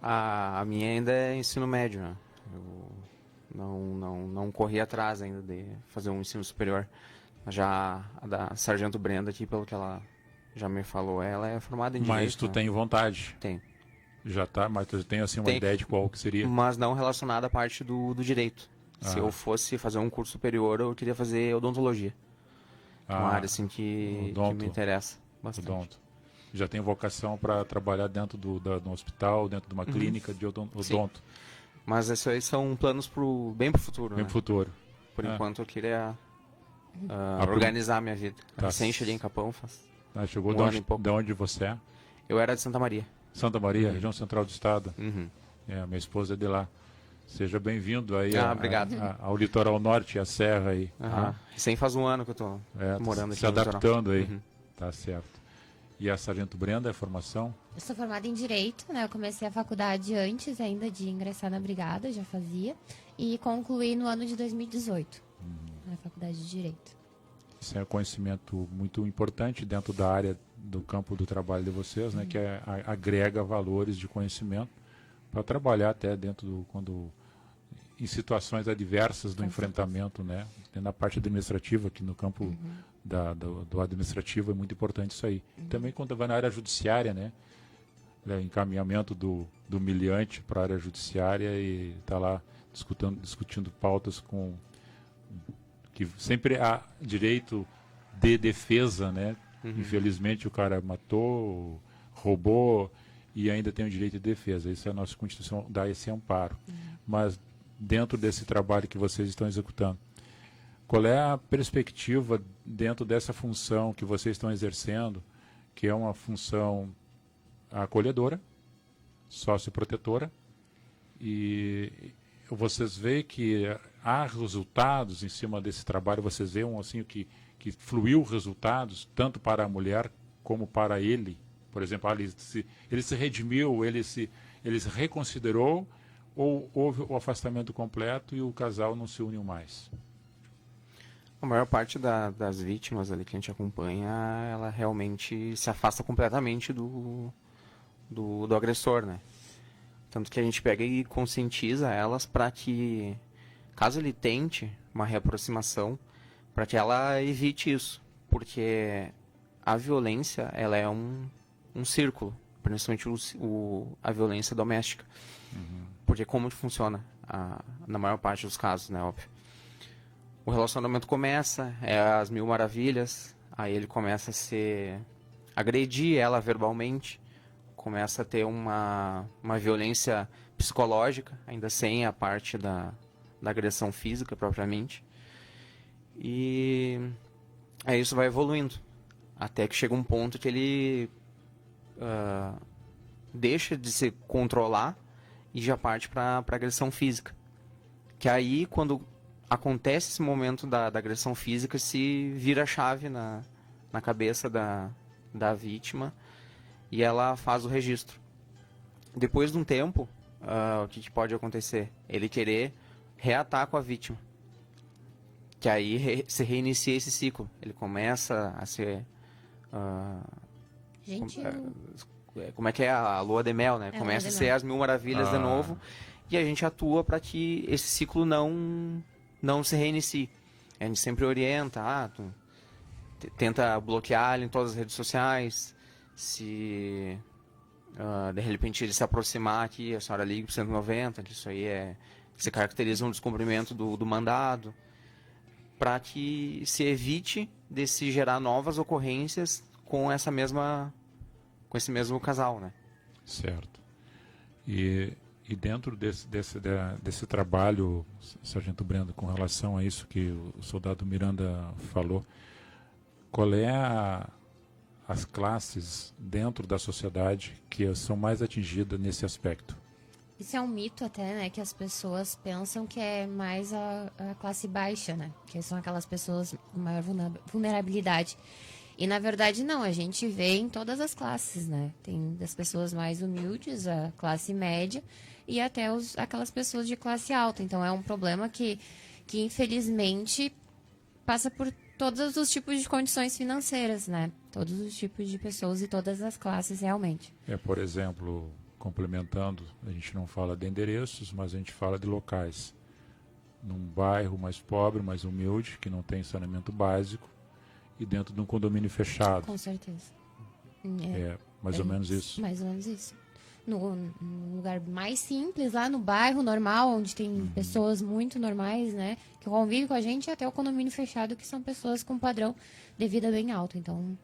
A minha ainda é ensino médio, né? Eu não corri atrás ainda de fazer um ensino superior. Já a da Sargento Brenda aqui, pelo que ela já me falou, ela é formada em Direito. Mas tu tem vontade? Tem. Já tá, mas tu tem assim uma ideia de qual que seria? Mas não relacionada à parte do direito. Se eu fosse fazer um curso superior, eu queria fazer odontologia. Uma área assim que me interessa bastante. Odonto. Já tem vocação para trabalhar dentro do hospital, dentro de uma clínica de odonto. Sim. Mas esses aí são planos bem pro futuro. Bem pro futuro. Por enquanto eu queria organizar a minha vida. Recém cheguei em Capão, faz chegou de onde você é? Eu era de Santa Maria. Santa Maria, região central do estado. Minha esposa é de lá. Seja bem-vindo aí obrigado. ao litoral norte, à serra aí. Sem faz um ano que eu tô morando aqui se adaptando aí. Uhum. Tá certo. E a Sargento Brenda, a formação? Eu sou formada em Direito, né? Eu comecei a faculdade antes ainda de ingressar na Brigada, já fazia. E concluí no ano de 2018, na Faculdade de Direito. Isso é um conhecimento muito importante dentro da área do campo do trabalho de vocês, né? Que agrega valores de conhecimento para trabalhar até dentro em situações adversas do enfrentamento, né? Na parte administrativa, aqui no campo do administrativo é muito importante isso aí. Também quando vai na área judiciária, né? Encaminhamento do humilhante para a área judiciária e está lá discutindo pautas que sempre há direito de defesa, né? Infelizmente o cara matou, roubou e ainda tem o direito de defesa. Isso a nossa Constituição dá esse amparo. Mas dentro desse trabalho que vocês estão executando, qual é a perspectiva dentro dessa função que vocês estão exercendo, que é uma função acolhedora, socioprotetora, e vocês veem que há resultados em cima desse trabalho, vocês veem assim, que fluiu resultados tanto para a mulher como para ele? Por exemplo, ele se redimiu, ele se reconsiderou, ou houve o afastamento completo e o casal não se uniu mais? A maior parte das vítimas ali que a gente acompanha, ela realmente se afasta completamente do agressor, né? Tanto que a gente pega e conscientiza elas para que, caso ele tente uma reaproximação, para que ela evite isso. Porque a violência, ela é um círculo, principalmente a violência doméstica. Porque como funciona na maior parte dos casos, né, óbvio. O relacionamento começa, é as mil maravilhas, aí ele começa a agredir ela verbalmente, começa a ter uma violência psicológica, ainda sem a parte da agressão física propriamente. E aí isso vai evoluindo, até que chega um ponto que ele deixa de se controlar e já parte para agressão física. Que aí, quando acontece esse momento da agressão física, se vira a chave na cabeça da vítima e ela faz o registro. Depois de um tempo, o que pode acontecer? Ele querer reatar com a vítima. Que aí se reinicia esse ciclo. Ele começa a ser... como é que é a lua de mel, né? Começa a ser as mil maravilhas de novo. E a gente atua para que esse ciclo não se reinicie. A gente sempre orienta, tenta bloquear ele em todas as redes sociais. Se de repente ele se aproximar aqui, a senhora liga para o 190, que isso aí se caracteriza um descumprimento do mandado, para que se evite de se gerar novas ocorrências com esse mesmo casal, né? Certo. E dentro desse trabalho, Sargento Brenda, com relação a isso que o soldado Miranda falou, qual é as classes dentro da sociedade que são mais atingidas nesse aspecto? Isso é um mito até, né? Que as pessoas pensam que é mais a classe baixa, né? Que são aquelas pessoas com maior vulnerabilidade. E na verdade não, a gente vê em todas as classes, né? Tem das pessoas mais humildes, a classe média e até aquelas pessoas de classe alta. Então é um problema que infelizmente passa por todos os tipos de condições financeiras, né? Todos os tipos de pessoas e todas as classes realmente. Por exemplo, complementando, a gente não fala de endereços, mas a gente fala de locais. Num bairro mais pobre, mais humilde, que não tem saneamento básico, e dentro de um condomínio fechado. Com certeza. Mais ou menos isso. Mais ou menos isso. No lugar mais simples, lá no bairro normal, onde tem pessoas muito normais, né? Que convivem com a gente, até o condomínio fechado, que são pessoas com padrão de vida bem alto. Então...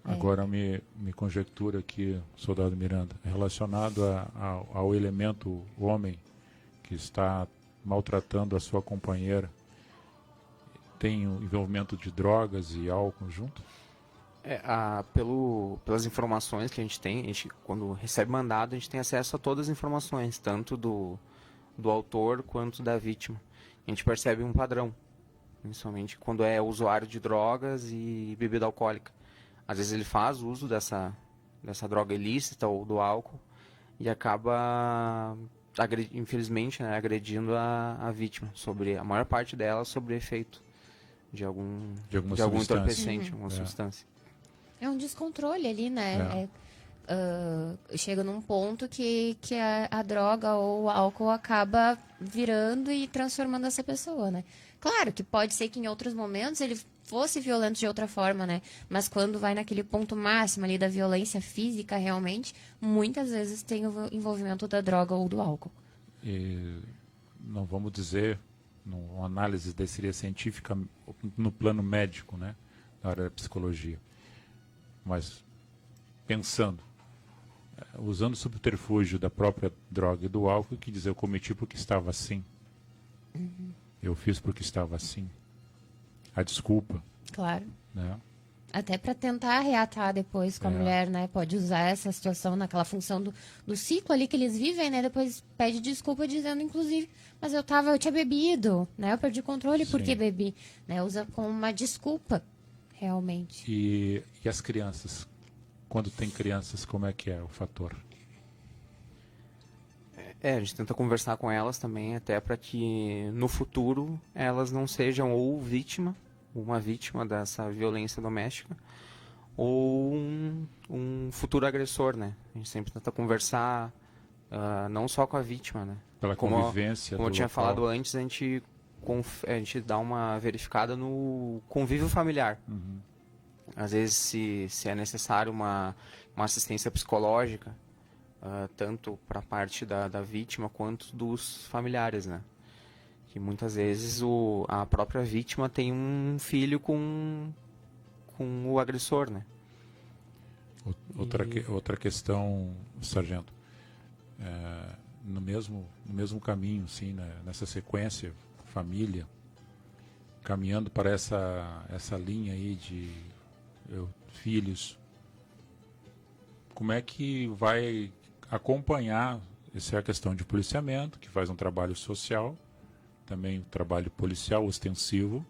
Agora me conjectura aqui, soldado Miranda, relacionado ao elemento homem que está maltratando a sua companheira, tem o envolvimento de drogas e álcool junto? Pelas informações que a gente tem, quando recebe mandado, a gente tem acesso a todas as informações, tanto do do autor quanto da vítima. A gente percebe um padrão, principalmente quando é usuário de drogas e bebida alcoólica. Às vezes ele faz uso dessa droga ilícita ou do álcool e acaba, infelizmente, né, agredindo a vítima, a maior parte dela sobre efeito de algum entorpecente, alguma substância. É um descontrole ali, né? Chega num ponto que a droga ou o álcool acaba virando e transformando essa pessoa, né? Claro que pode ser que em outros momentos ele fosse violento de outra forma, né? Mas quando vai naquele ponto máximo ali da violência física, realmente, muitas vezes tem o envolvimento da droga ou do álcool. E não vamos dizer, numa análise seria científica no plano médico, né? Na área da psicologia. Mas pensando, usando o subterfúgio da própria droga e do álcool, que dizer, eu cometi porque estava assim. Eu fiz porque estava assim. A desculpa. Claro. Né? Até para tentar reatar depois com a mulher, né? Pode usar essa situação naquela função do ciclo ali que eles vivem, né? Depois pede desculpa dizendo, inclusive, mas eu tinha bebido, né? Eu perdi o controle porque bebi, né? Usa como uma desculpa, realmente. E as crianças? Quando tem crianças, como é que é o fator? A gente tenta conversar com elas também, até para que no futuro elas não sejam ou uma vítima dessa violência doméstica, ou um futuro agressor, né? A gente sempre tenta conversar não só com a vítima, né? Pela convivência. Como eu tinha falado antes, a gente dá uma verificada no convívio familiar. Às vezes, se é necessário uma assistência psicológica, tanto para a parte da vítima quanto dos familiares, né? Que muitas vezes a própria vítima tem um filho com o agressor, né? Outra questão, sargento, no mesmo caminho, sim, né? Nessa sequência, família, caminhando para essa linha aí de filhos, como é que vai acompanhar? Essa é a questão de policiamento, que faz um trabalho social, também um trabalho policial ostensivo,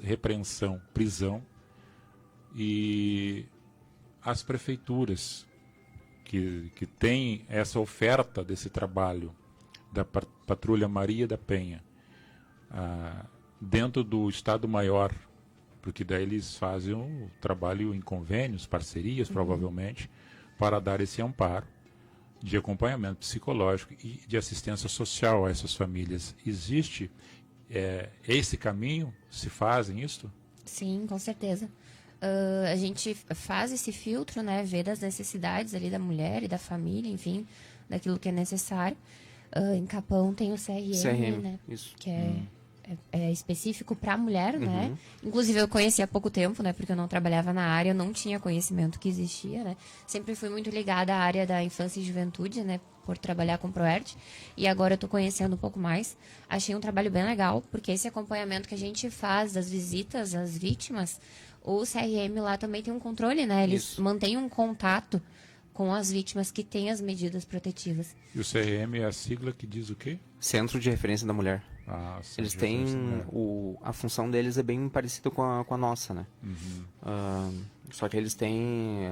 repreensão, prisão, e as prefeituras que têm essa oferta desse trabalho da Patrulha Maria da Penha dentro do Estado-Maior, porque daí eles fazem o trabalho em convênios, parcerias, provavelmente, para dar esse amparo de acompanhamento psicológico e de assistência social a essas famílias. Existe esse caminho? Se fazem isso? Sim, com certeza. A gente faz esse filtro, né, vê das necessidades ali da mulher e da família, enfim, daquilo que é necessário. Em Capão tem o CRM, né, isso. Que é específico para a mulher, né? Inclusive eu conheci há pouco tempo, né? Porque eu não trabalhava na área, eu não tinha conhecimento que existia, né? Sempre fui muito ligada à área da infância e juventude, né? Por trabalhar com o ProERD. E agora eu tô conhecendo um pouco mais. Achei um trabalho bem legal, porque esse acompanhamento que a gente faz das visitas às vítimas, o CRM lá também tem um controle, né? Eles mantêm um contato com as vítimas que têm as medidas protetivas. E o CRM é a sigla que diz o quê? Centro de Referência da Mulher. Eles têm a função deles é bem parecida com a nossa, né? Só que eles têm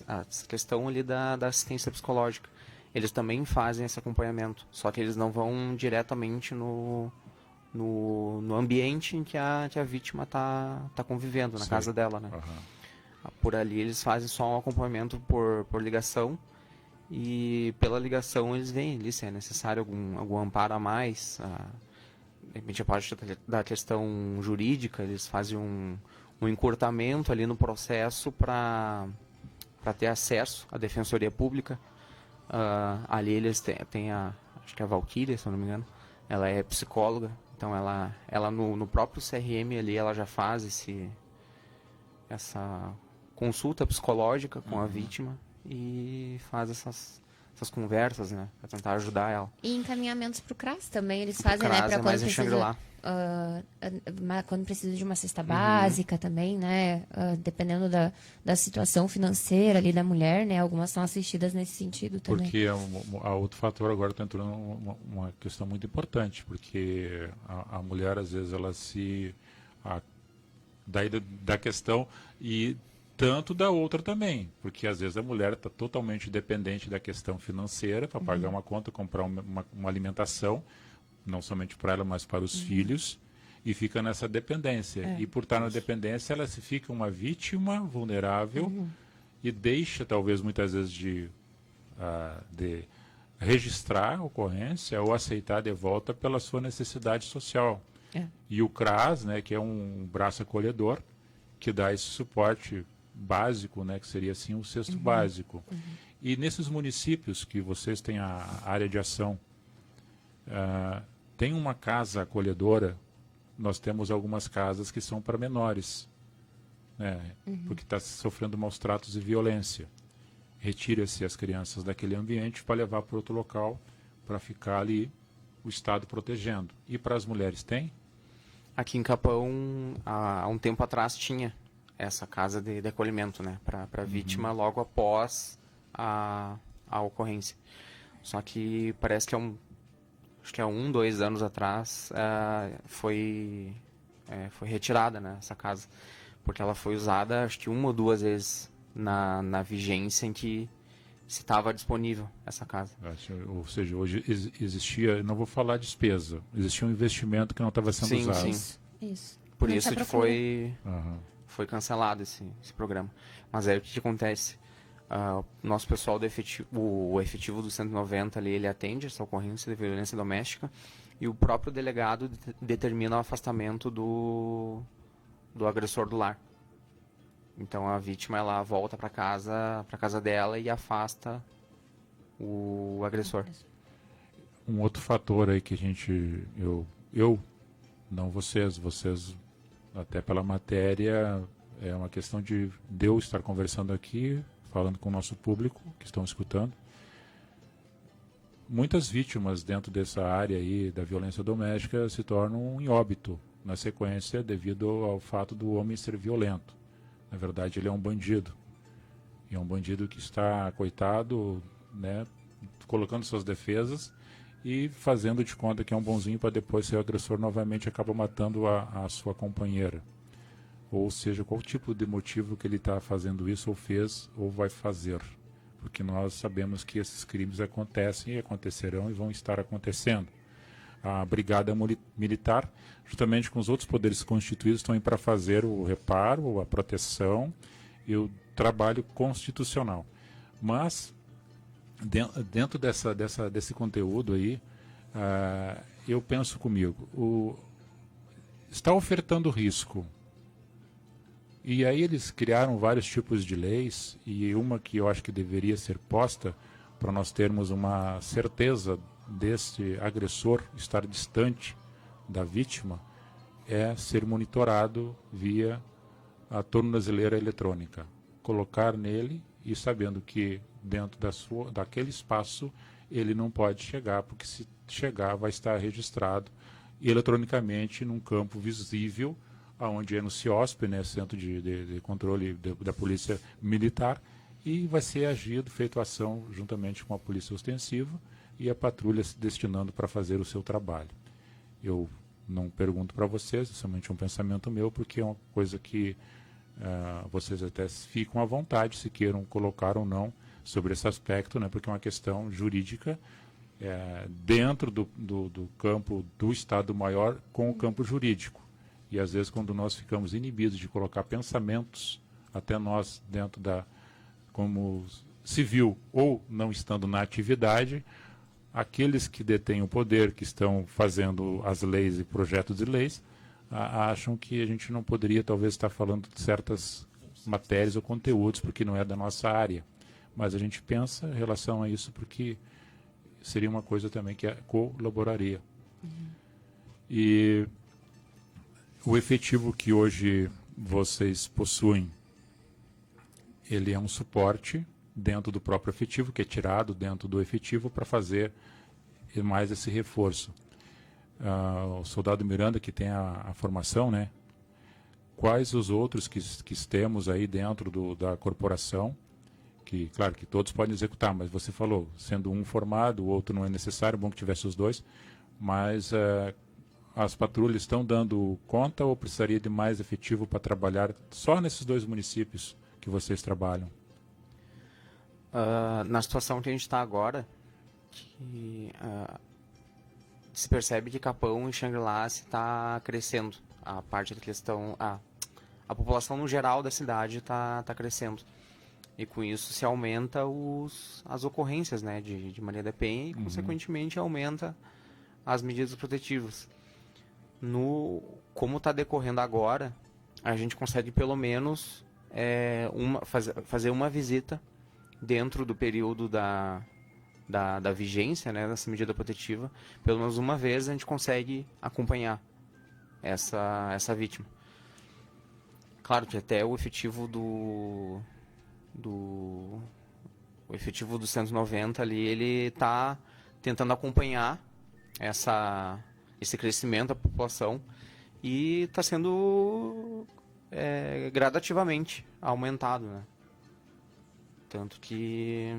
a questão ali da assistência psicológica. Eles também fazem esse acompanhamento, só que eles não vão diretamente no ambiente em que a vítima tá convivendo, na casa dela, né? Por ali eles fazem só um acompanhamento por ligação, e pela ligação eles veem ali se é necessário algum amparo a mais. De repente, a parte da questão jurídica, eles fazem um encurtamento ali no processo para ter acesso à defensoria pública. Ali eles têm acho que a Valquíria, se eu não me engano, ela é psicóloga, então ela no próprio CRM ali, ela já faz essa consulta psicológica com a vítima e faz essas conversas, né, para tentar ajudar ela. E encaminhamentos para o CRAS também, eles fazem, né, para quando precisa. quando precisa de uma cesta básica também, né? Dependendo da situação financeira ali da mulher, né? Algumas são assistidas nesse sentido também. Porque a outro fator agora está entrando uma questão muito importante, porque a mulher, às vezes, ela se... daí da questão e tanto da outra também, porque às vezes a mulher está totalmente dependente da questão financeira para pagar uma conta, comprar uma alimentação, não somente para ela, mas para os filhos, e fica nessa dependência. E por estar na dependência, ela se fica uma vítima vulnerável e deixa, talvez, muitas vezes de registrar a ocorrência ou aceitar de volta pela sua necessidade social. E o CRAS, né, que é um braço acolhedor, que dá esse suporte básico, né, que seria assim o cesto básico. E nesses municípios que vocês têm a área de ação, tem uma casa acolhedora, nós temos algumas casas que são para menores, né, porque está sofrendo maus tratos e violência. Retira-se as crianças daquele ambiente para levar para outro local, para ficar ali o Estado protegendo. E para as mulheres tem? Aqui em Capão, há um tempo atrás, tinha essa casa de acolhimento, né, para vítima logo após a ocorrência. Só que parece que acho que há 2 anos atrás foi retirada, né, essa casa, porque ela foi usada acho que 1 ou 2 vezes na vigência em que se estava disponível essa casa. Ou seja, hoje existia, não vou falar despesa, existia um investimento que não estava sendo usado. Sim. Isso. Por Não isso se que foi cancelado esse programa. Mas aí o que acontece? Nosso pessoal o efetivo do 190 ali, ele atende essa ocorrência de violência doméstica e o próprio delegado determina o afastamento do agressor do lar. Então a vítima, ela volta para casa dela e afasta o agressor. Um outro fator aí que eu não vocês até pela matéria, é uma questão de eu estar conversando aqui, falando com o nosso público que estão escutando. Muitas vítimas dentro dessa área aí da violência doméstica se tornam em óbito na sequência devido ao fato do homem ser violento. Na verdade, ele é um bandido. E é um bandido que está, coitado, né, colocando suas defesas e fazendo de conta que é um bonzinho para depois ser o agressor novamente acaba matando a sua companheira. Ou seja, qual tipo de motivo que ele está fazendo isso ou fez ou vai fazer. Porque nós sabemos que esses crimes acontecem e acontecerão e vão estar acontecendo. A Brigada Militar, juntamente com os outros poderes constituídos, estão aí para fazer o reparo, a proteção e o trabalho constitucional. Mas, dentro desse conteúdo aí, eu penso comigo, está ofertando risco. E aí eles criaram vários tipos de leis, e uma que eu acho que deveria ser posta para nós termos uma certeza desse agressor estar distante da vítima, é ser monitorado via a tornozeleira eletrônica. Colocar nele e sabendo que dentro daquele espaço ele não pode chegar, porque se chegar vai estar registrado eletronicamente num campo visível, onde é no CIOSP, né, Centro de Controle da Polícia Militar, e vai ser agido, feito ação juntamente com a Polícia Ostensiva e a patrulha se destinando para fazer o seu trabalho. Eu não pergunto para vocês, é somente um pensamento meu, porque é uma coisa que vocês até ficam à vontade, se queiram colocar ou não sobre esse aspecto, né, porque é uma questão jurídica dentro do campo do Estado Maior com o campo jurídico. E às vezes quando nós ficamos inibidos de colocar pensamentos, até nós dentro como civil ou não estando na atividade, aqueles que detêm o poder, que estão fazendo as leis e projetos de leis, acham que a gente não poderia talvez estar falando de certas matérias ou conteúdos porque não é da nossa área. Mas a gente pensa em relação a isso porque seria uma coisa também que colaboraria. E o efetivo que hoje vocês possuem, ele é um suporte dentro do próprio efetivo, que é tirado dentro do efetivo para fazer mais esse reforço. o soldado Miranda, que tem a formação, né? Quais os outros que temos aí dentro da corporação, que, claro, que todos podem executar, mas você falou, sendo um formado, o outro não é necessário, bom que tivesse os dois, mas as patrulhas estão dando conta ou precisaria de mais efetivo para trabalhar só nesses 2 municípios que vocês trabalham? Na situação que a gente está agora, se percebe que Capão e Xangri-Lá está crescendo. A parte da questão, a população no geral da cidade está crescendo. E com isso se aumenta as ocorrências, né, de Maria da Penha e, consequentemente, aumenta as medidas protetivas. Como está decorrendo agora, a gente consegue pelo menos fazer uma visita dentro do período da vigência, né, dessa medida protetiva. Pelo menos uma vez a gente consegue acompanhar essa vítima. Claro que até o efetivo do 190 ali, ele está tentando acompanhar esse crescimento da população e está sendo gradativamente aumentado, né? Tanto que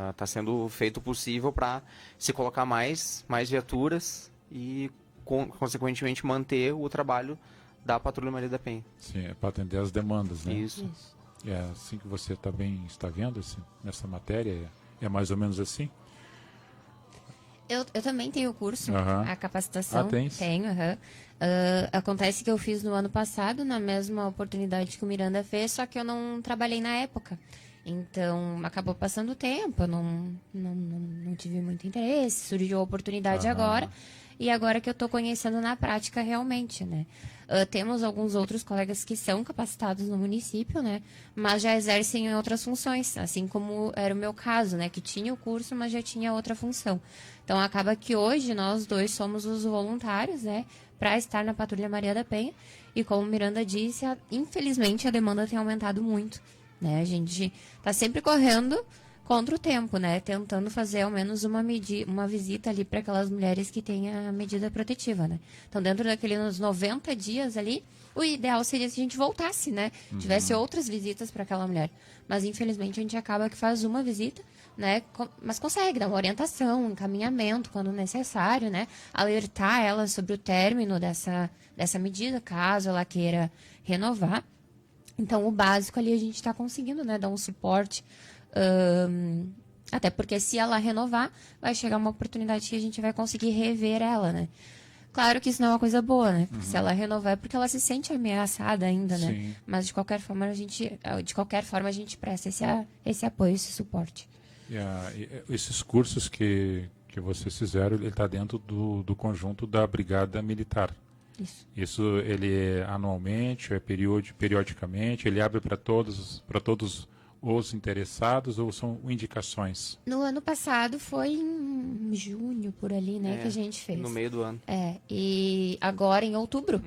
está sendo feito o possível para se colocar mais viaturas e, consequentemente, manter o trabalho da Patrulha Maria da Penha. Sim, é para atender as demandas, né? Isso. É assim que você também está vendo nessa matéria? É mais ou menos assim? Eu também tenho o curso, a capacitação. Tem? Tenho, acontece que eu fiz no ano passado, na mesma oportunidade que o Miranda fez, só que eu não trabalhei na época. Então, acabou passando o tempo, eu não tive muito interesse, surgiu a oportunidade agora. E agora que eu estou conhecendo na prática realmente, né? Temos alguns outros colegas que são capacitados no município, né? Mas já exercem em outras funções, assim como era o meu caso, né? Que tinha o curso, mas já tinha outra função. Então, acaba que hoje nós 2 somos os voluntários, né? Para estar na Patrulha Maria da Penha. E como o Miranda disse, infelizmente a demanda tem aumentado muito, né? A gente está sempre correndo contra o tempo, né? Tentando fazer ao menos uma visita ali para aquelas mulheres que têm a medida protetiva, né? Então, dentro daqueles 90 dias ali, o ideal seria se a gente voltasse, né? Tivesse outras visitas para aquela mulher. Mas, infelizmente, a gente acaba que faz uma visita, né? Mas consegue dar uma orientação, um encaminhamento quando necessário, né? Alertar ela sobre o término dessa medida, caso ela queira renovar. Então, o básico ali a gente está conseguindo, né? Dar um suporte. Até porque se ela renovar, vai chegar uma oportunidade que a gente vai conseguir rever ela, né? Claro que isso não é uma coisa boa, né? Porque se ela renovar é porque ela se sente ameaçada ainda, né? Sim. Mas de qualquer forma a gente presta esse apoio, esse suporte. Esses cursos que vocês fizeram, ele está dentro do conjunto da Brigada Militar. Isso ele é anualmente, é periodicamente, ele abre para todos os interessados ou são indicações? No ano passado foi em junho, por ali, né, que a gente fez. No meio do ano. E agora em outubro.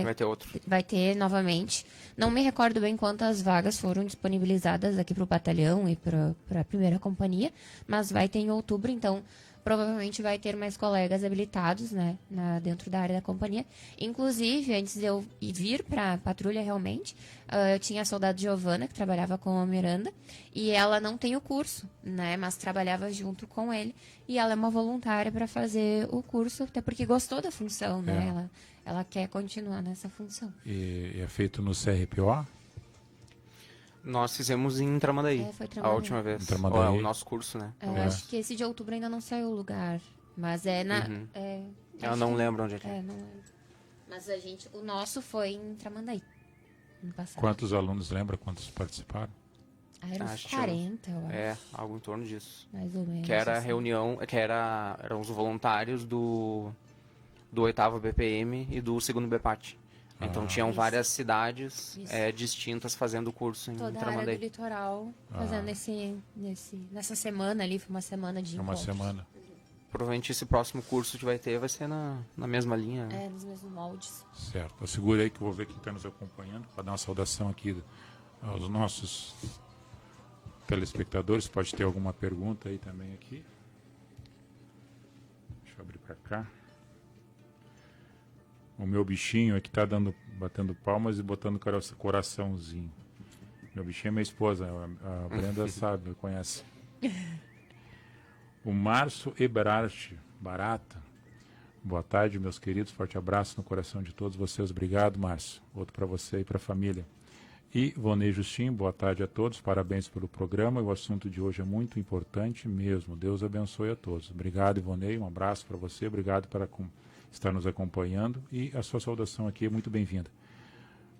Vai ter outro. Vai ter novamente. Não me recordo bem quantas vagas foram disponibilizadas aqui para o batalhão e para a primeira companhia, mas vai ter em outubro, então provavelmente vai ter mais colegas habilitados, né, dentro da área da companhia. Inclusive, antes de eu vir para a patrulha realmente, eu tinha a soldado Giovana, que trabalhava com a Miranda, e ela não tem o curso, né, mas trabalhava junto com ele, e ela é uma voluntária para fazer o curso, até porque gostou da função, né, ela quer continuar nessa função. E é feito no CRPO? Nós fizemos em Tramandaí, foi Tramandaí. A última vez. Tramandaí. O nosso curso, né? Eu acho que esse de outubro ainda não saiu o lugar, mas é na... Eu não lembro onde é que é. Não lembro. Mas o nosso foi em Tramandaí, no passado. Quantos alunos lembra? Quantos participaram? Eram uns 40, eu acho. Algo em torno disso. Mais ou menos. Que era a assim. reunião, eram os voluntários do 8º BPM e do 2º BPAT. Então tinham várias cidades distintas fazendo o curso em Toda a área Tramandaí. do litoral fazendo nessa semana ali, foi uma semana de Uma encontros. semana. Provavelmente esse próximo curso que vai ter vai ser na mesma linha. Nos mesmos moldes. Certo. Segura aí que eu vou ver quem está nos acompanhando para dar uma saudação aqui aos nossos telespectadores. Pode ter alguma pergunta aí também aqui. Deixa eu abrir para cá. O meu bichinho é que tá batendo palmas e botando coraçãozinho. Meu bichinho é minha esposa, a Brenda sabe, conhece. O Márcio Eberhardt Barata. Boa tarde, meus queridos. Forte abraço no coração de todos vocês. Obrigado, Márcio. Outro para você e para a família. E Vonei Justin, boa tarde a todos. Parabéns pelo programa. O assunto de hoje é muito importante mesmo. Deus abençoe a todos. Obrigado, Ivonei. Um abraço para você. Obrigado por estar nos acompanhando. E a sua saudação aqui é muito bem-vinda.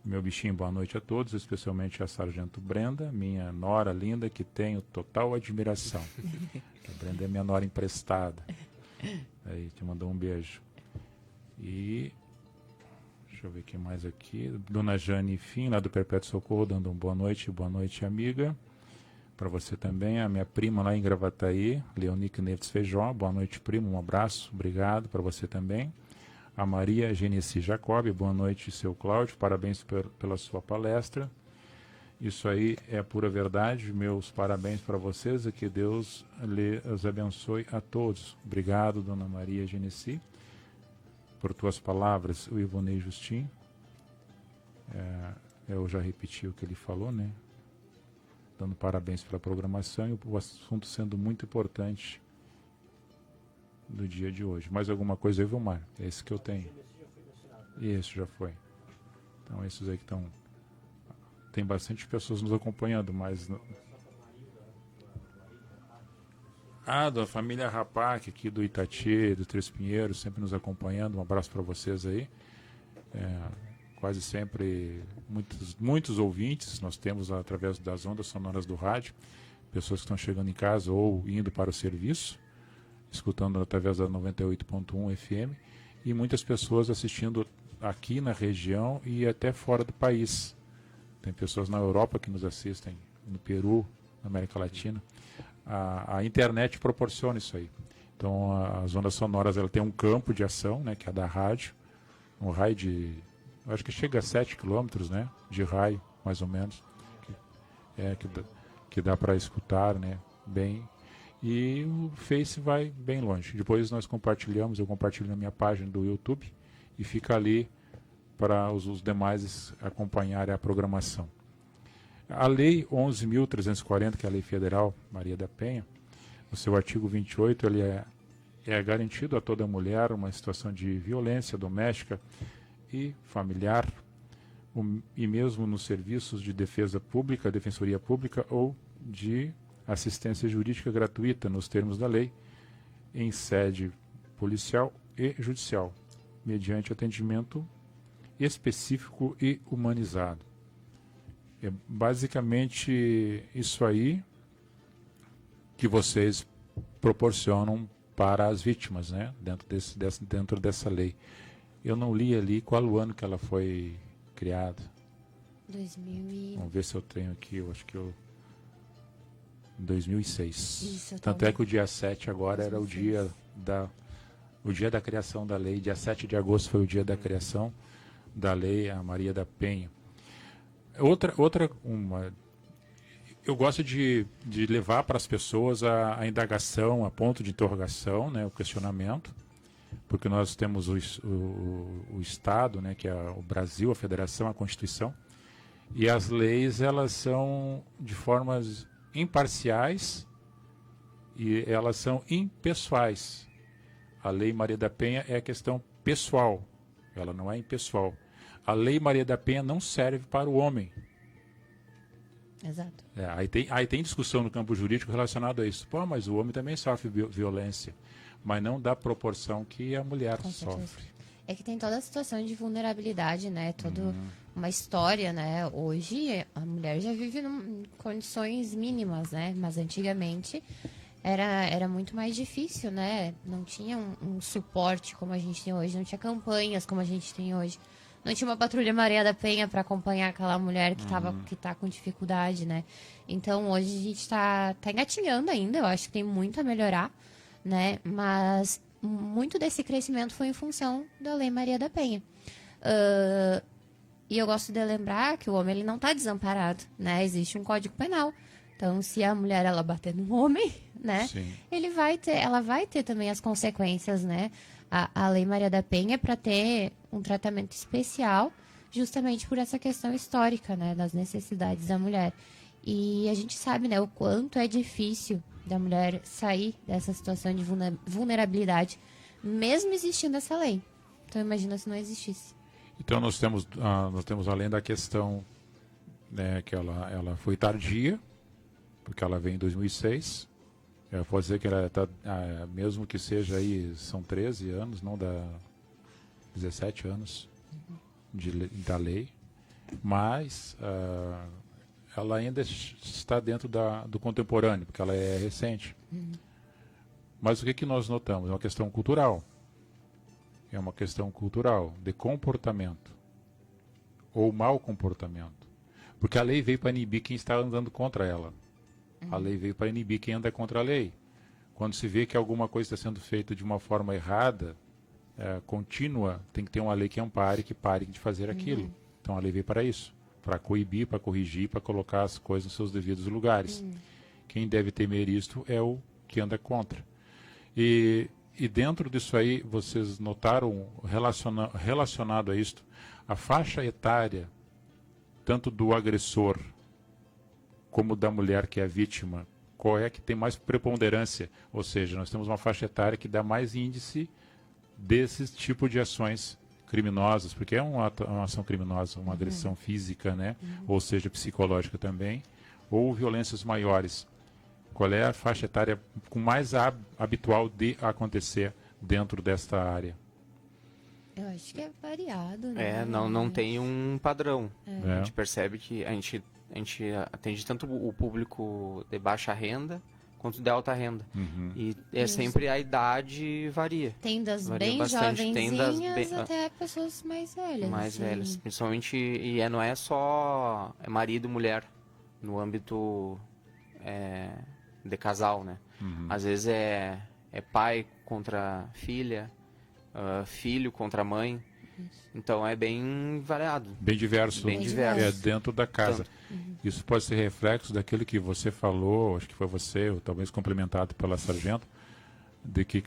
Meu bichinho, boa noite a todos, especialmente a Sargento Brenda, minha nora linda, que tenho total admiração. A Brenda é minha nora emprestada. Aí, te mandou um beijo. E deixa eu ver quem mais aqui. Dona Jane Fim, lá do Perpétuo Socorro, dando boa noite, amiga. Para você também, a minha prima lá em Gravataí, Leonique Neves Feijó. Boa noite, primo, um abraço, obrigado para você também. A Maria Genesi Jacob, boa noite, seu Cláudio, parabéns pela sua palestra. Isso aí é pura verdade, meus parabéns para vocês e que Deus os abençoe a todos. Obrigado, dona Maria Genesi, por tuas palavras. O Ivonei Justin, eu já repeti o que ele falou, né? Dando parabéns pela programação e o assunto sendo muito importante do dia de hoje. Mais alguma coisa aí, Vilmar? É esse que eu tenho. Isso, já foi. Então, esses aí que estão... Tem bastante pessoas nos acompanhando, mas... Da família Rapac, aqui do Itati, do Três Pinheiros, sempre nos acompanhando. Um abraço para vocês aí. Quase sempre muitos ouvintes nós temos através das ondas sonoras do rádio. Pessoas que estão chegando em casa ou indo para o serviço, escutando através da 98.1 FM, e muitas pessoas assistindo aqui na região e até fora do país. Tem pessoas na Europa que nos assistem, no Peru, na América Latina. A internet proporciona isso aí. Então, as ondas sonoras, ela tem um campo de ação, né, que é da rádio, um raio de, acho que chega a 7 quilômetros, né, de raio, mais ou menos, que dá para escutar, né, bem. E o Face vai bem longe. Depois nós eu compartilho na minha página do YouTube e fica ali para os demais acompanharem a programação. A Lei 11.340, que é a Lei Federal Maria da Penha, no seu artigo 28, ele é garantido a toda mulher uma situação de violência doméstica e familiar, e mesmo nos serviços de defesa pública, defensoria pública ou de assistência jurídica gratuita nos termos da lei, em sede policial e judicial, mediante atendimento específico e humanizado. É basicamente isso aí que vocês proporcionam para as vítimas, né? Dentro dessa lei. Eu não li ali qual o ano que ela foi criada. 2000 Vamos ver se eu tenho aqui, eu acho que 2006. Isso, Tanto é que o dia 7 agora 2006. Era o dia da criação da lei. Dia 7 de agosto foi o dia da criação da lei, a Maria da Penha. Eu gosto de levar para as pessoas a indagação, a ponto de interrogação, né, o questionamento, porque nós temos o Estado, né, que é o Brasil, a Federação, a Constituição, e as leis, elas são de formas imparciais e elas são impessoais. A Lei Maria da Penha é a questão pessoal, ela não é impessoal. A Lei Maria da Penha não serve para o homem. Exato. Aí tem discussão no campo jurídico relacionado a isso. Pô, mas o homem também sofre violência, mas não da proporção que a mulher sofre. É que tem toda a situação de vulnerabilidade, né? Toda uma história, né? Hoje a mulher já vive em condições mínimas, né? Mas antigamente era muito mais difícil, né? Não tinha um suporte como a gente tem hoje, não tinha campanhas como a gente tem hoje. Não tinha uma patrulha Maria da Penha para acompanhar aquela mulher que tá com dificuldade, né? Então, hoje a gente tá engatinhando ainda, eu acho que tem muito a melhorar, né? Mas muito desse crescimento foi em função da Lei Maria da Penha. E eu gosto de lembrar que o homem ele não tá desamparado, né? Existe um Código Penal. Então, se a mulher ela bater no homem, né? Ela vai ter também as consequências, né? A Lei Maria da Penha é para ter um tratamento especial, justamente por essa questão histórica, né, das necessidades da mulher. E a gente sabe, né, o quanto é difícil da mulher sair dessa situação de vulnerabilidade, mesmo existindo essa lei. Então imagina se não existisse. Então nós temos além da questão, né, que ela foi tardia, porque ela veio em 2006. Pode dizer que ela está, mesmo que seja aí, são 13 anos, não dá 17 anos da lei, mas ela ainda está dentro do contemporâneo, porque ela é recente. Mas o que nós notamos? É uma questão cultural. É uma questão cultural, de comportamento, ou mau comportamento. Porque a lei veio para inibir quem está andando contra ela. A lei veio para inibir quem anda contra a lei. Quando se vê que alguma coisa está sendo feita de uma forma errada, contínua, tem que ter uma lei que ampare, que pare de fazer aquilo. Então a lei veio para isso, para coibir, para corrigir, para colocar as coisas nos seus devidos lugares. Quem deve temer isto é o que anda contra. E dentro disso aí, vocês notaram, relacionado a isto, a faixa etária, tanto do agressor como da mulher que é a vítima, qual é que tem mais preponderância? Ou seja, nós temos uma faixa etária que dá mais índice desses tipos de ações criminosas, porque é uma ação criminosa, uma agressão física, né? Ou seja, psicológica também, ou violências maiores. Qual é a faixa etária com mais habitual de acontecer dentro desta área? Eu acho que é variado, né? Não tem um padrão. É. A gente percebe que a gente atende tanto o público de baixa renda quanto de alta renda. E sempre a idade varia. Tem das Varia bem bastante. jovenzinhas até pessoas mais velhas. Mais assim. velhas. Principalmente, e não é só marido e mulher, no âmbito de casal, né? Às vezes é pai contra filha, filho contra mãe. Então é bem variado. Bem diverso. Bem diverso. É dentro da casa. Isso pode ser reflexo daquilo que você falou, acho que foi você, ou talvez complementado pela sargento, de que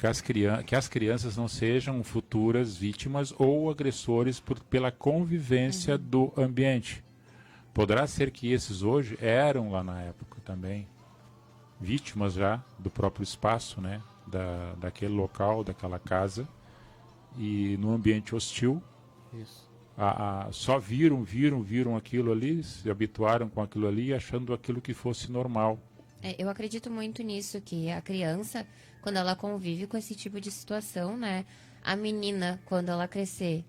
as crianças não sejam futuras vítimas ou agressores pela convivência do ambiente. Poderá ser que esses hoje eram lá na época também vítimas já do próprio espaço, né, daquele local, daquela casa, e no ambiente hostil. Isso. Só viram aquilo ali, se habituaram com aquilo ali, achando aquilo que fosse normal. Eu acredito muito nisso, que a criança, quando ela convive com esse tipo de situação, né, a menina, quando ela crescer,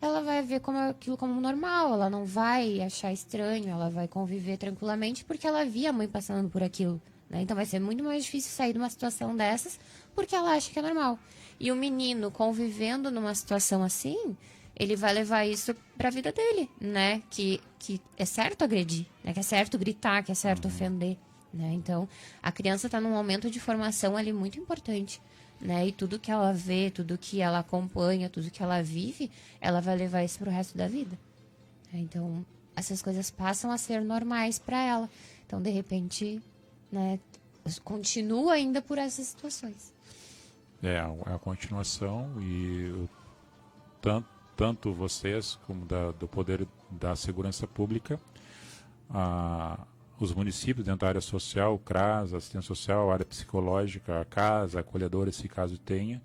ela vai ver aquilo como normal, ela não vai achar estranho, ela vai conviver tranquilamente porque ela via a mãe passando por aquilo, né? Então vai ser muito mais difícil sair de uma situação dessas porque ela acha que é normal. E o menino convivendo numa situação assim, ele vai levar isso para a vida dele, né? Que é certo agredir, né? Que é certo gritar, que é certo ofender, né? Então, a criança está num momento de formação ali muito importante, né? E tudo que ela vê, tudo que ela acompanha, tudo que ela vive, ela vai levar isso para o resto da vida. Então, essas coisas passam a ser normais para ela. Então, de repente, né? Continua ainda por essas situações. É a continuação, e tanto vocês como do Poder da Segurança Pública, os municípios dentro da área social, o CRAS, assistência social, a área psicológica, a casa, a acolhedora, se caso tenha,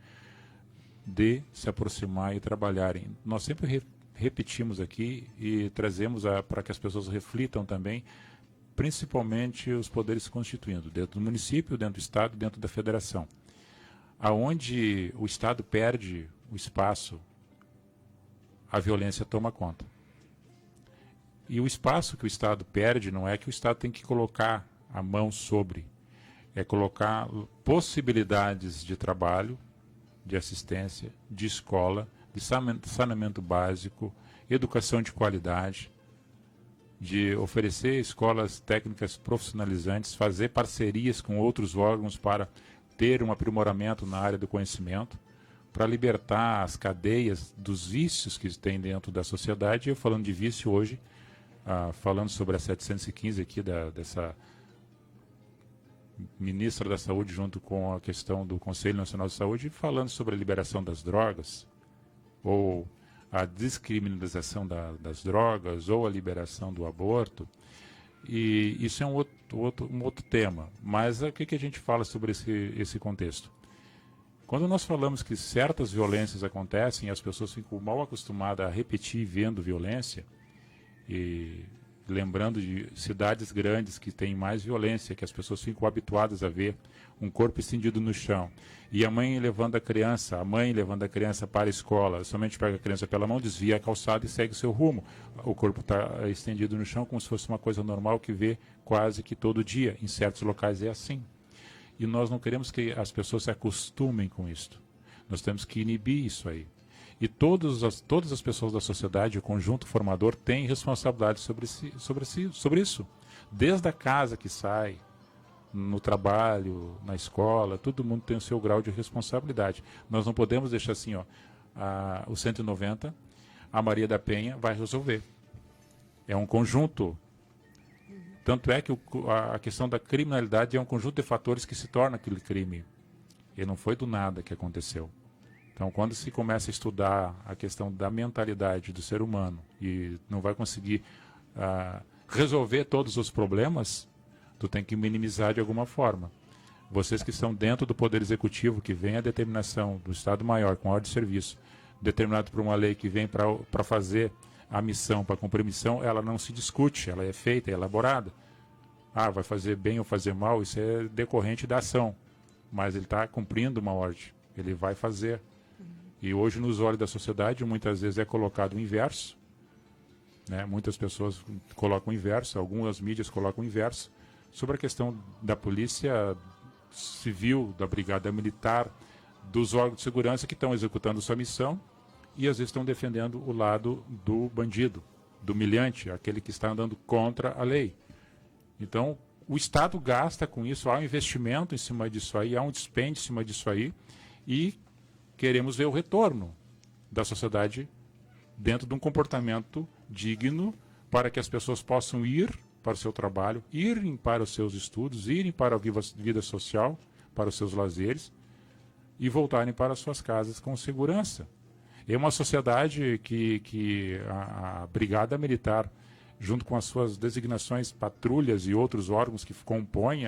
de se aproximar e trabalharem. Nós sempre repetimos aqui e trazemos para que as pessoas reflitam também, principalmente os poderes constituindo, dentro do município, dentro do Estado, dentro da Federação. Aonde o Estado perde o espaço, a violência toma conta. E o espaço que o Estado perde não é que o Estado tem que colocar a mão sobre, é colocar possibilidades de trabalho, de assistência, de escola, de saneamento básico, educação de qualidade, de oferecer escolas técnicas profissionalizantes, fazer parcerias com outros órgãos para ter um aprimoramento na área do conhecimento, para libertar as cadeias dos vícios que tem dentro da sociedade. E eu falando de vício hoje, falando sobre a 715 aqui, dessa ministra da Saúde, junto com a questão do Conselho Nacional de Saúde, falando sobre a liberação das drogas, ou a descriminalização das drogas, ou a liberação do aborto. E isso é um outro tema. Mas o que a gente fala sobre esse contexto? Quando nós falamos que certas violências acontecem e as pessoas ficam mal acostumadas a repetir vendo violência, e lembrando de cidades grandes que têm mais violência, que as pessoas ficam habituadas a ver um corpo estendido no chão, e a mãe levando a criança para a escola, somente pega a criança pela mão, desvia a calçada e segue o seu rumo. O corpo está estendido no chão como se fosse uma coisa normal que vê quase que todo dia. Em certos locais é assim. E nós não queremos que as pessoas se acostumem com isso. Nós temos que inibir isso aí. E todas as pessoas da sociedade, o conjunto formador, têm responsabilidade sobre isso. Desde a casa que sai, no trabalho, na escola, todo mundo tem o seu grau de responsabilidade. Nós não podemos deixar assim, o 190, a Maria da Penha vai resolver. É um conjunto. Tanto é que a questão da criminalidade é um conjunto de fatores que se torna aquele crime. E não foi do nada que aconteceu. Então, quando se começa a estudar a questão da mentalidade do ser humano e não vai conseguir resolver todos os problemas, tu tem que minimizar de alguma forma. Vocês que estão dentro do Poder Executivo, que vem a determinação do Estado-Maior com ordem de serviço, determinado por uma lei que vem para fazer a missão, para cumprir a missão, ela não se discute, ela é feita, é elaborada. Vai fazer bem ou fazer mal, isso é decorrente da ação. Mas ele está cumprindo uma ordem, ele vai fazer. E hoje, nos olhos da sociedade, muitas vezes é colocado o inverso. Né? Muitas pessoas colocam o inverso, algumas mídias colocam o inverso, sobre a questão da polícia civil, da brigada militar, dos órgãos de segurança que estão executando sua missão e às vezes estão defendendo o lado do bandido, do humilhante, aquele que está andando contra a lei. Então, o Estado gasta com isso, há um investimento em cima disso aí, há um dispêndio em cima disso aí, e queremos ver o retorno da sociedade dentro de um comportamento digno para que as pessoas possam ir para o seu trabalho, irem para os seus estudos, irem para a vida social, para os seus lazeres e voltarem para as suas casas com segurança. É uma sociedade que a Brigada Militar, junto com as suas designações, patrulhas e outros órgãos que compõem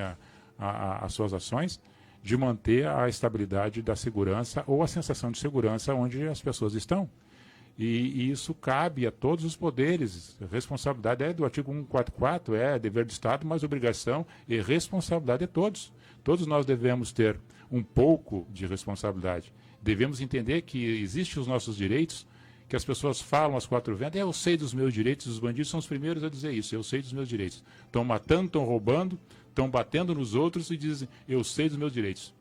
as suas ações, de manter a estabilidade da segurança ou a sensação de segurança onde as pessoas estão. E isso cabe a todos os poderes. A responsabilidade é do artigo 144, é dever do Estado, mas obrigação e responsabilidade é todos. Todos nós devemos ter um pouco de responsabilidade. Devemos entender que existem os nossos direitos, que as pessoas falam às quatro ventos, eu sei dos meus direitos, os bandidos são os primeiros a dizer isso, eu sei dos meus direitos. Estão matando, estão roubando, estão batendo nos outros e dizem, eu sei dos meus direitos.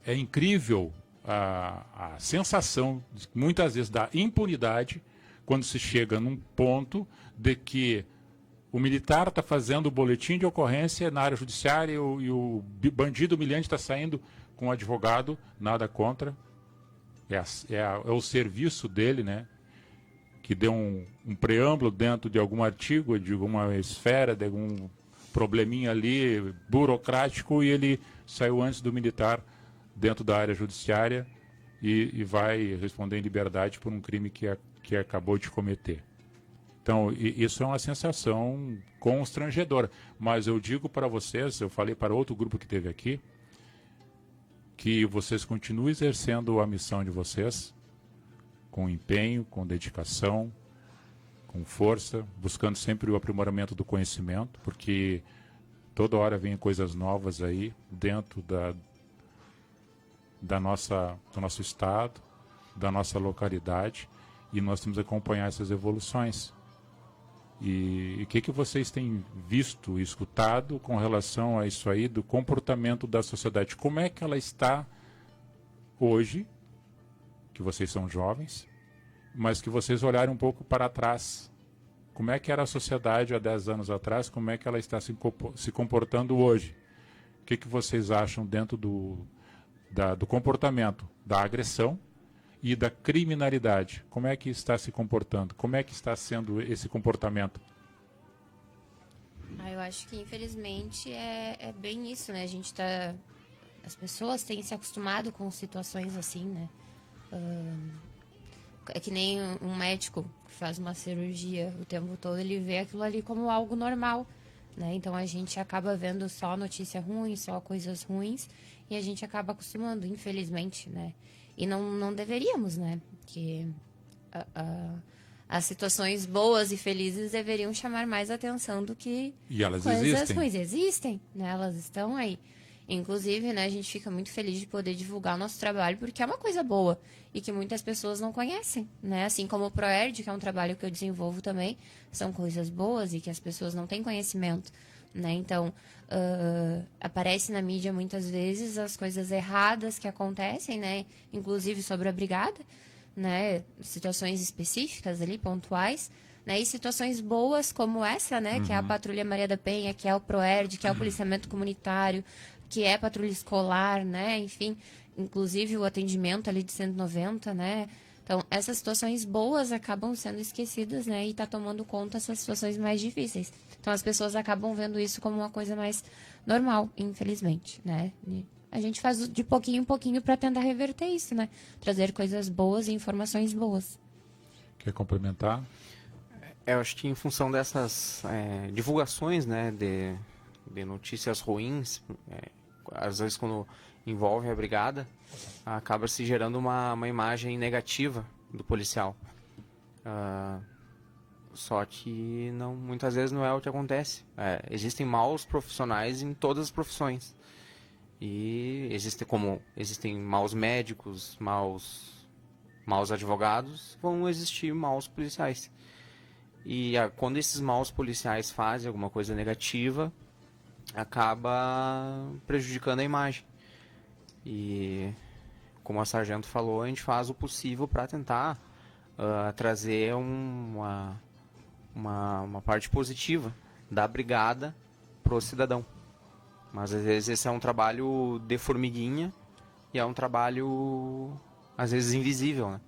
É incrível a sensação, muitas vezes, da impunidade, quando se chega num ponto de que o militar está fazendo o boletim de ocorrência na área judiciária e o bandido humilhante está saindo com o advogado, nada contra. É o serviço dele, né? Que deu um preâmbulo dentro de algum artigo, de alguma esfera, de algum probleminha ali burocrático, e ele saiu antes do militar dentro da área judiciária e vai responder em liberdade por um crime que acabou de cometer. Então, isso é uma sensação constrangedora. Mas eu digo para vocês, eu falei para outro grupo que teve aqui, que vocês continuem exercendo a missão de vocês com empenho, com dedicação, com força, buscando sempre o aprimoramento do conhecimento, porque toda hora vem coisas novas aí dentro do nosso estado, da nossa localidade, e nós temos que acompanhar essas evoluções. E o que vocês têm visto e escutado com relação a isso aí, do comportamento da sociedade? Como é que ela está hoje, que vocês são jovens, mas que vocês olharem um pouco para trás? Como é que era a sociedade há 10 anos atrás? Como é que ela está se comportando hoje? O que vocês acham dentro do comportamento da agressão e da criminalidade? Como é que está se comportando? Como é que está sendo esse comportamento? Eu acho que infelizmente é bem isso, né? As pessoas têm se acostumado com situações assim, né? É que nem um médico que faz uma cirurgia o tempo todo, ele vê aquilo ali como algo normal, né? Então a gente acaba vendo só notícia ruim, só coisas ruins, e a gente acaba acostumando, infelizmente, né? E não deveríamos, né? Porque as situações boas e felizes deveriam chamar mais atenção do que E elas coisas existem. ruins. Existem, né? Elas estão aí. Inclusive, né, a gente fica muito feliz de poder divulgar o nosso trabalho, porque é uma coisa boa e que muitas pessoas não conhecem, né? Assim como o ProErd, que é um trabalho que eu desenvolvo também, são coisas boas e que as pessoas não têm conhecimento, né? Então, aparece na mídia muitas vezes as coisas erradas que acontecem, né? Inclusive sobre a brigada, né? Situações específicas ali, pontuais, né? E situações boas como essa, né? Que é a Patrulha Maria da Penha, que é o ProErd, que é o policiamento comunitário, que é patrulha escolar, né? Enfim, inclusive o atendimento ali de 190, né? Então, essas situações boas acabam sendo esquecidas, né? E tá tomando conta essas situações mais difíceis. Então, as pessoas acabam vendo isso como uma coisa mais normal, infelizmente, né? E a gente faz de pouquinho em pouquinho para tentar reverter isso, né? Trazer coisas boas e informações boas. Quer complementar? Eu acho que em função dessas divulgações, né, de notícias ruins, às vezes quando envolve a brigada, acaba se gerando uma imagem negativa do policial. Só que muitas vezes não é o que acontece. Existem maus profissionais em todas as profissões. E existem maus médicos, maus advogados, vão existir maus policiais. E quando esses maus policiais fazem alguma coisa negativa, acaba prejudicando a imagem. E, como a sargento falou, a gente faz o possível para tentar trazer uma parte positiva da brigada pro cidadão. Mas às vezes esse é um trabalho de formiguinha e é um trabalho às vezes invisível, né?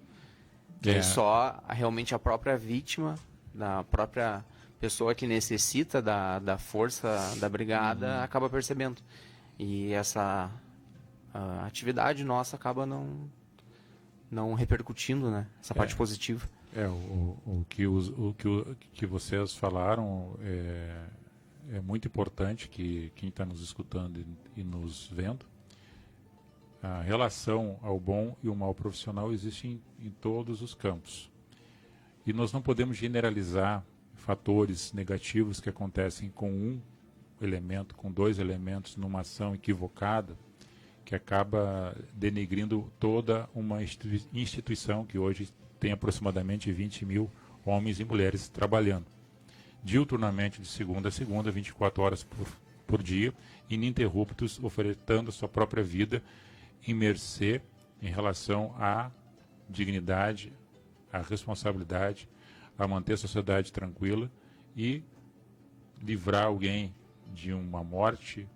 Que só realmente a própria vítima, da própria pessoa que necessita da força da brigada acaba percebendo. E essa atividade nossa acaba não repercutindo, né? Essa parte positiva. O que vocês falaram é muito importante, que quem está nos escutando e nos vendo, a relação ao bom e o mau profissional existe em todos os campos. E nós não podemos generalizar fatores negativos que acontecem com um elemento, com dois elementos, numa ação equivocada, que acaba denegrindo toda uma instituição que hoje tem aproximadamente 20 mil homens e mulheres trabalhando diuturnamente, de segunda a segunda, 24 horas por dia, ininterruptos, ofertando sua própria vida em mercê em relação à dignidade, à responsabilidade, a manter a sociedade tranquila e livrar alguém de uma morte,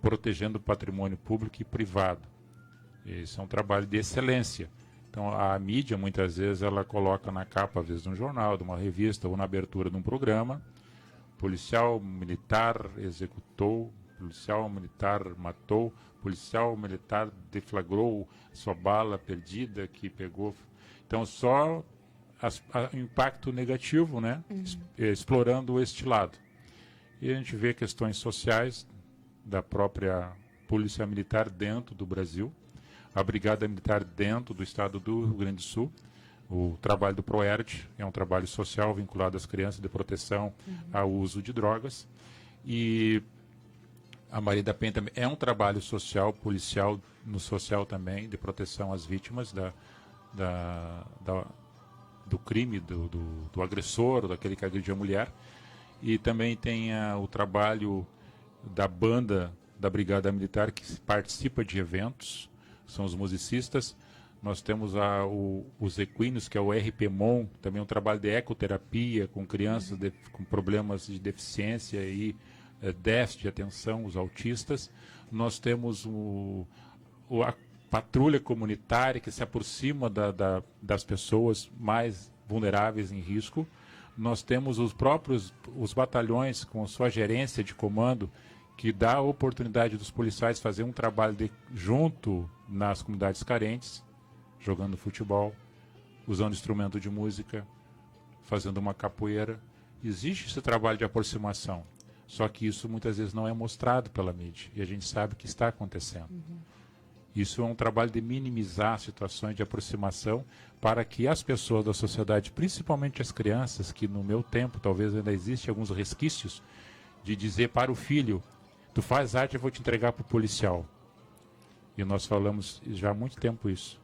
protegendo o patrimônio público e privado. Esse é um trabalho de excelência. Então, a mídia, muitas vezes, ela coloca na capa, às vezes, de um jornal, de uma revista ou na abertura de um programa: policial militar executou, policial militar matou, policial militar deflagrou sua bala perdida que pegou. Então, só impacto negativo, né? Explorando este lado. E a gente vê questões sociais da própria polícia militar dentro do Brasil, a Brigada Militar dentro do estado do Rio Grande do Sul. O trabalho do ProErd é um trabalho social vinculado às crianças, de proteção ao uso de drogas. E a Maria da Penha também é um trabalho social, policial, no social também, de proteção às vítimas do crime, do agressor, daquele que agrediu a mulher. E também tem o trabalho da banda da Brigada Militar, que participa de eventos, são os musicistas. Nós temos os equinos, que é o RPMON, também um trabalho de ecoterapia com crianças com problemas de deficiência e déficit de atenção, os autistas. Nós temos a patrulha comunitária, que se aproxima das pessoas mais vulneráveis em risco. Nós temos os batalhões com sua gerência de comando, que dá a oportunidade dos policiais fazer um trabalho junto nas comunidades carentes, jogando futebol, usando instrumento de música, fazendo uma capoeira. Existe esse trabalho de aproximação, só que isso muitas vezes não é mostrado pela mídia, e a gente sabe que está acontecendo. Isso é um trabalho de minimizar situações de aproximação para que as pessoas da sociedade, principalmente as crianças, que no meu tempo talvez ainda existem alguns resquícios, de dizer para o filho: tu faz arte, eu vou te entregar para o policial. E nós falamos já há muito tempo isso.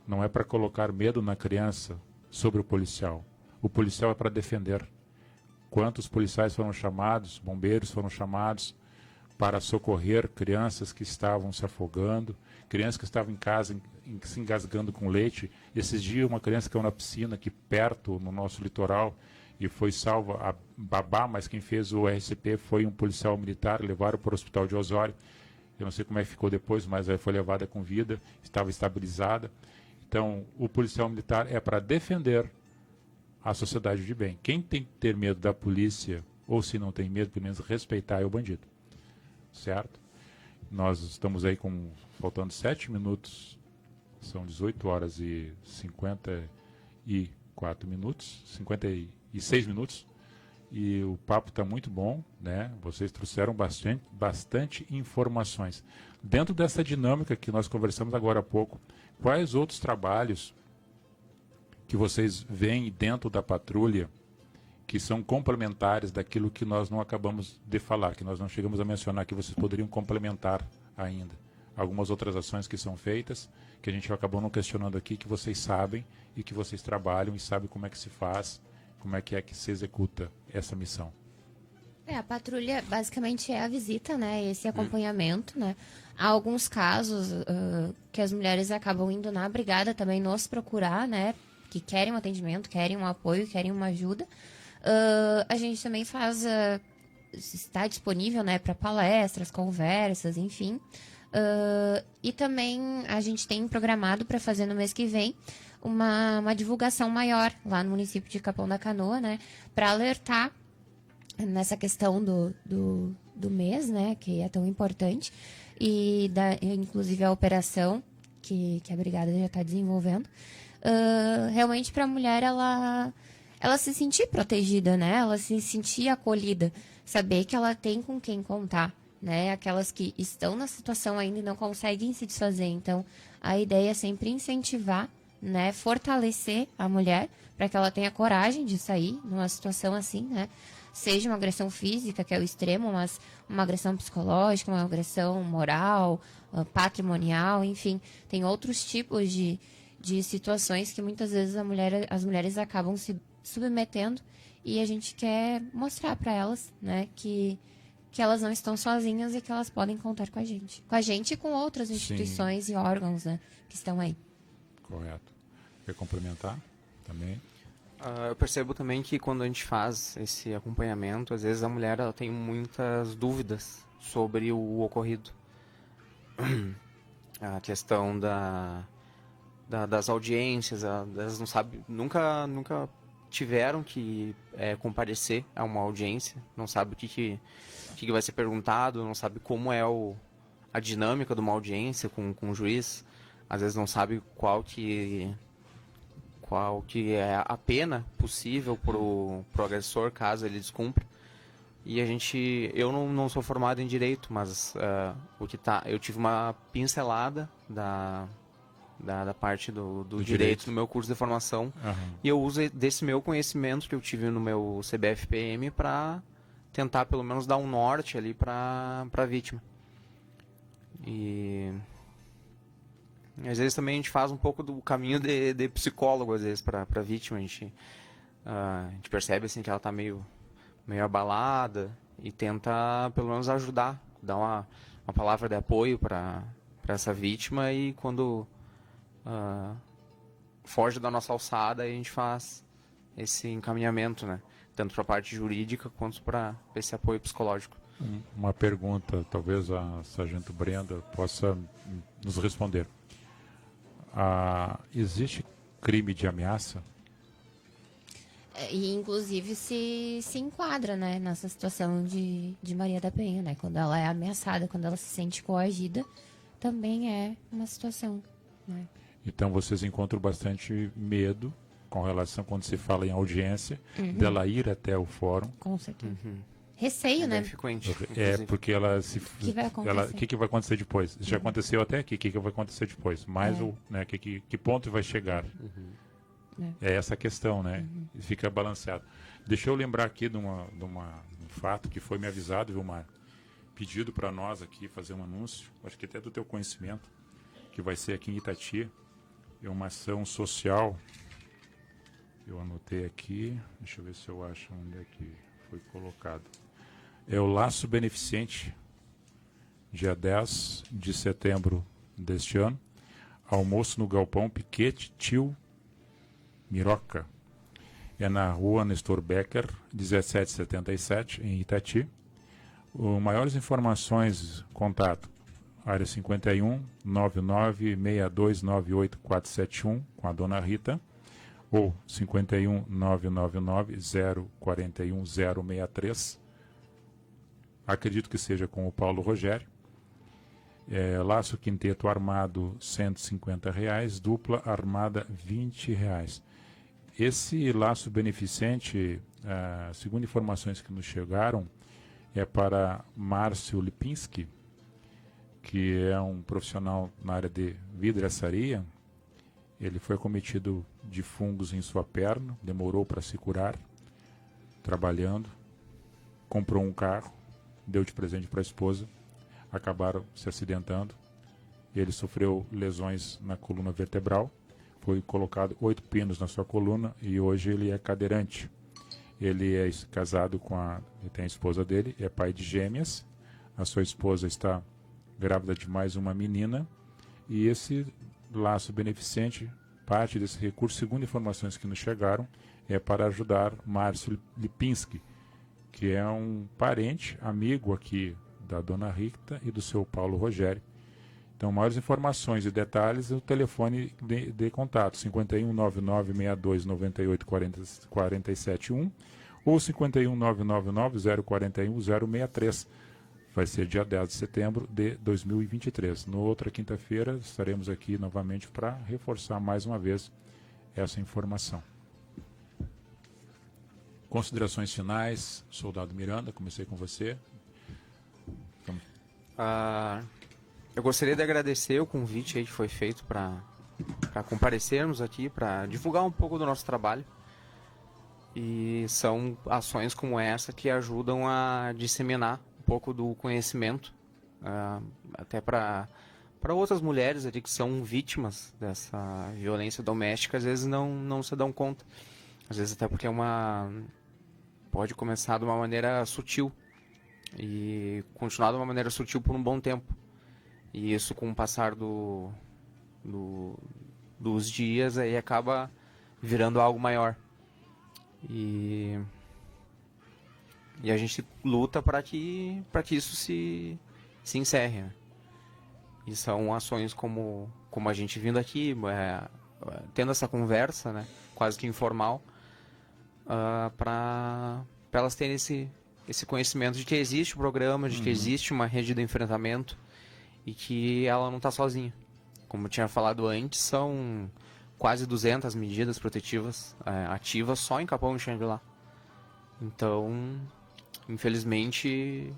Não é para colocar medo na criança sobre o policial. O policial é para defender. Quantos policiais foram chamados, bombeiros foram chamados para socorrer crianças que estavam se afogando, crianças que estavam em casa se engasgando com leite. Esses dias uma criança caiu na piscina aqui perto, no nosso litoral, e foi salva a babá, mas quem fez o RCP foi um policial militar, levaram para o hospital de Osório. Eu não sei como é que ficou depois, mas ela foi levada com vida, estava estabilizada. Então, o policial militar é para defender a sociedade de bem. Quem tem que ter medo da polícia, ou se não tem medo, pelo menos respeitar, é o bandido. Certo? Nós estamos aí faltando 7 minutos, são 18 horas e 54 minutos, 56 minutos, e o papo está muito bom, né? Vocês trouxeram bastante informações. Dentro dessa dinâmica que nós conversamos agora há pouco, quais outros trabalhos que vocês veem dentro da patrulha que são complementares daquilo que nós não acabamos de falar, que nós não chegamos a mencionar, que vocês poderiam complementar ainda? Algumas outras ações que são feitas, que a gente acabou não questionando aqui, que vocês sabem e que vocês trabalham e sabem como é que se faz, como é que se executa essa missão. A patrulha basicamente é a visita, né? Esse acompanhamento, né? Há alguns casos que as mulheres acabam indo na brigada também nos procurar, né? Que querem um atendimento, querem um apoio, querem uma ajuda. A gente também está disponível, né, para palestras, conversas, enfim. E também a gente tem programado para fazer no mês que vem uma divulgação maior lá no município de Capão da Canoa, né, para alertar nessa questão do mês, né, que é tão importante, e inclusive a operação que a brigada já está desenvolvendo, realmente para a mulher ela se sentir protegida, né? Ela se sentir acolhida, saber que ela tem com quem contar, né? Aquelas que estão na situação ainda e não conseguem se desfazer. Então, a ideia é sempre incentivar, né? Fortalecer a mulher para que ela tenha coragem de sair numa situação assim, né? Seja uma agressão física, que é o extremo, mas uma agressão psicológica, uma agressão moral, patrimonial, enfim. Tem outros tipos de situações que muitas vezes as mulheres acabam se submetendo, e a gente quer mostrar para elas, né, que elas não estão sozinhas e que elas podem contar com a gente e com outras instituições e órgãos, né, que estão aí. Correto. Quer complementar também? Eu percebo também que quando a gente faz esse acompanhamento, às vezes a mulher ela tem muitas dúvidas sobre o ocorrido. A questão das audiências, elas não sabem, nunca tiveram que comparecer a uma audiência, não sabe o que vai ser perguntado, não sabe como é a dinâmica de uma audiência com o juiz, às vezes não sabe qual que é a pena possível pro agressor caso ele descumpra. E eu não sou formado em direito, mas eu tive uma pincelada da parte do direito no meu curso de formação. E eu uso desse meu conhecimento que eu tive no meu CBFPM para tentar pelo menos dar um norte ali para a vítima. E às vezes também a gente faz um pouco do caminho de psicólogo, às vezes, para a vítima. A gente percebe assim, que ela está meio abalada e tenta pelo menos ajudar, dar uma palavra de apoio para essa vítima, e quando foge da nossa alçada, a gente faz esse encaminhamento, né? Tanto para a parte jurídica quanto para esse apoio psicológico. Uma pergunta, talvez a Sargento Brenda possa nos responder. Existe crime de ameaça? E, inclusive, se enquadra, né, nessa situação de Maria da Penha, né? Quando ela é ameaçada, quando ela se sente coagida, também é uma situação, né? Então, vocês encontram bastante medo com relação, quando se fala em audiência, dela ir até o fórum. Com certeza. Receio, né? Porque ela se... O que vai acontecer? O que vai acontecer depois? Já aconteceu até aqui, o que vai acontecer depois? Mais né, que ponto vai chegar? É essa a questão, né? Fica balanceado. Deixa eu lembrar aqui de um fato que foi me avisado, viu, Mário? Pedido para nós aqui fazer um anúncio, acho que até do teu conhecimento, que vai ser aqui em Itati. É uma ação social. Eu anotei aqui, deixa eu ver se eu acho onde é que foi colocado. É o Laço Beneficente, dia 10 de setembro deste ano. Almoço no Galpão Piquete Tio Miroca. É na rua Nestor Becker, 1777, em Itati. Maiores informações, contato, área 51 996298 com a dona Rita, ou 51 999 041 063. Acredito que seja com o Paulo Rogério. Laço quinteto armado R$150, dupla armada R$20. Esse laço beneficente, segundo informações que nos chegaram, é para Márcio Lipinski, que é um profissional na área de vidraçaria. Ele foi acometido de fungos em sua perna, demorou para se curar, trabalhando, comprou um carro, deu de presente para a esposa, acabaram se acidentando. Ele sofreu lesões na coluna vertebral, foi colocado 8 pinos na sua coluna e hoje ele é cadeirante. Ele é casado ele tem a esposa dele, é pai de gêmeas. A sua esposa está grávida de mais uma menina. E esse laço beneficente, parte desse recurso, segundo informações que nos chegaram, é para ajudar Márcio Lipinski, que é um parente, amigo aqui da dona Rita e do seu Paulo Rogério. Então, maiores informações e detalhes, o telefone de contato, 51 9962 98 471 ou 51 999 041 063. Vai ser dia 10 de setembro de 2023. Na outra quinta-feira, estaremos aqui novamente para reforçar mais uma vez essa informação. Considerações finais, Soldado Miranda, comecei com você. Eu gostaria de agradecer o convite aí que foi feito para comparecermos aqui, para divulgar um pouco do nosso trabalho. E são ações como essa que ajudam a disseminar um pouco do conhecimento, até para outras mulheres ali que são vítimas dessa violência doméstica, às vezes não se dão conta. Às vezes até porque pode começar de uma maneira sutil e continuar de uma maneira sutil por um bom tempo. E isso, com o passar dos dias, aí acaba virando algo maior. E a gente luta para que isso se encerre, né? E são ações como a gente vindo aqui, tendo essa conversa, né, quase que informal, para elas terem esse conhecimento de que existe o programa, de que existe uma rede de enfrentamento e que ela não está sozinha. Como eu tinha falado antes, são quase 200 medidas protetivas ativas só em Capão do Xangri-Lá. Então, infelizmente,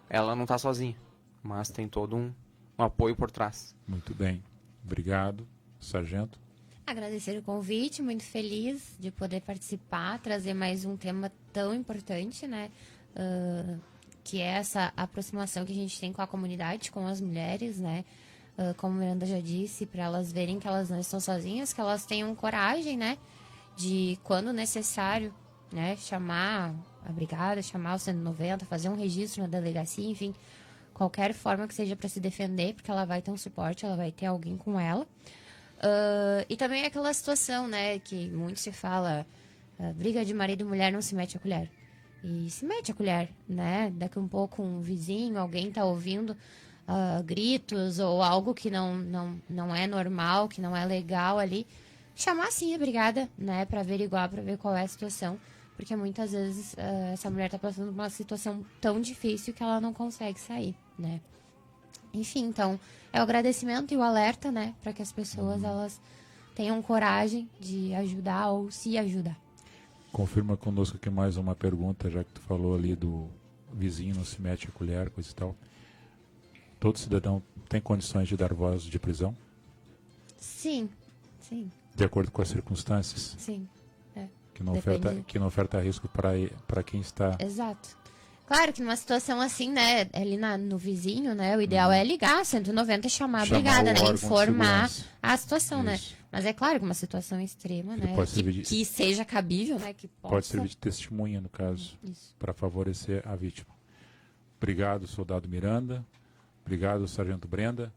ela não está sozinha, mas tem todo um apoio por trás. Muito bem. Obrigado, Sargento. Agradecer o convite, muito feliz de poder participar, trazer mais um tema tão importante, né? Que é essa aproximação que a gente tem com a comunidade, com as mulheres, né? Como a Miranda já disse, para elas verem que elas não estão sozinhas, que elas tenham coragem, né? De, quando necessário, né? Chamar a brigada, chamar o 190, fazer um registro na delegacia, enfim, qualquer forma que seja para se defender, porque ela vai ter um suporte, ela vai ter alguém com ela. E também aquela situação, né? Que muito se fala, briga de marido e mulher não se mete a colher. E se mete a colher, né? Daqui um pouco um vizinho, alguém tá ouvindo gritos ou algo que não é normal, que não é legal ali, chamar sim a brigada, né, para averiguar, para ver qual é a situação, porque muitas vezes essa mulher tá passando por uma situação tão difícil que ela não consegue sair, né. Enfim, então, é o agradecimento e o alerta, né, para que as pessoas elas tenham coragem de ajudar ou se ajudar. Confirma conosco aqui mais uma pergunta, já que tu falou ali do vizinho não se mete a colher, coisa e tal. Todo cidadão tem condições de dar voz de prisão? Sim. De acordo com as circunstâncias? Sim. Que não oferta risco para quem está... Exato. Claro que numa situação assim, né, ali no vizinho, né, o ideal é ligar 190 e chamar a brigada, né, informar a situação, né. Mas é claro que uma situação extrema, né, que seja cabível, né, que possa... Pode servir de testemunha, no caso, para favorecer a vítima. Obrigado, soldado Miranda. Obrigado, sargento Brenda,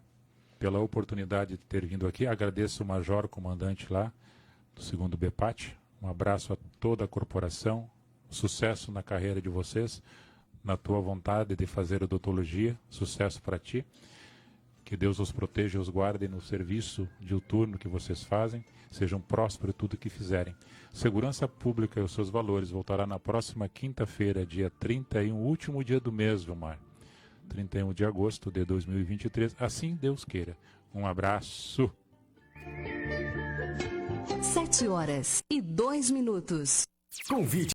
pela oportunidade de ter vindo aqui. Agradeço o major comandante lá do 2º BPAT. Um abraço a toda a corporação. Sucesso na carreira de vocês, na tua vontade de fazer odontologia. Sucesso para ti. Que Deus os proteja e os guarde no serviço diuturno que vocês fazem. Sejam prósperos em tudo que fizerem. Segurança Pública e os seus valores voltará na próxima quinta-feira, dia 31, último dia do mês, Vilmar. 31 de agosto de 2023, assim Deus queira. Um abraço. 7h02. Convite.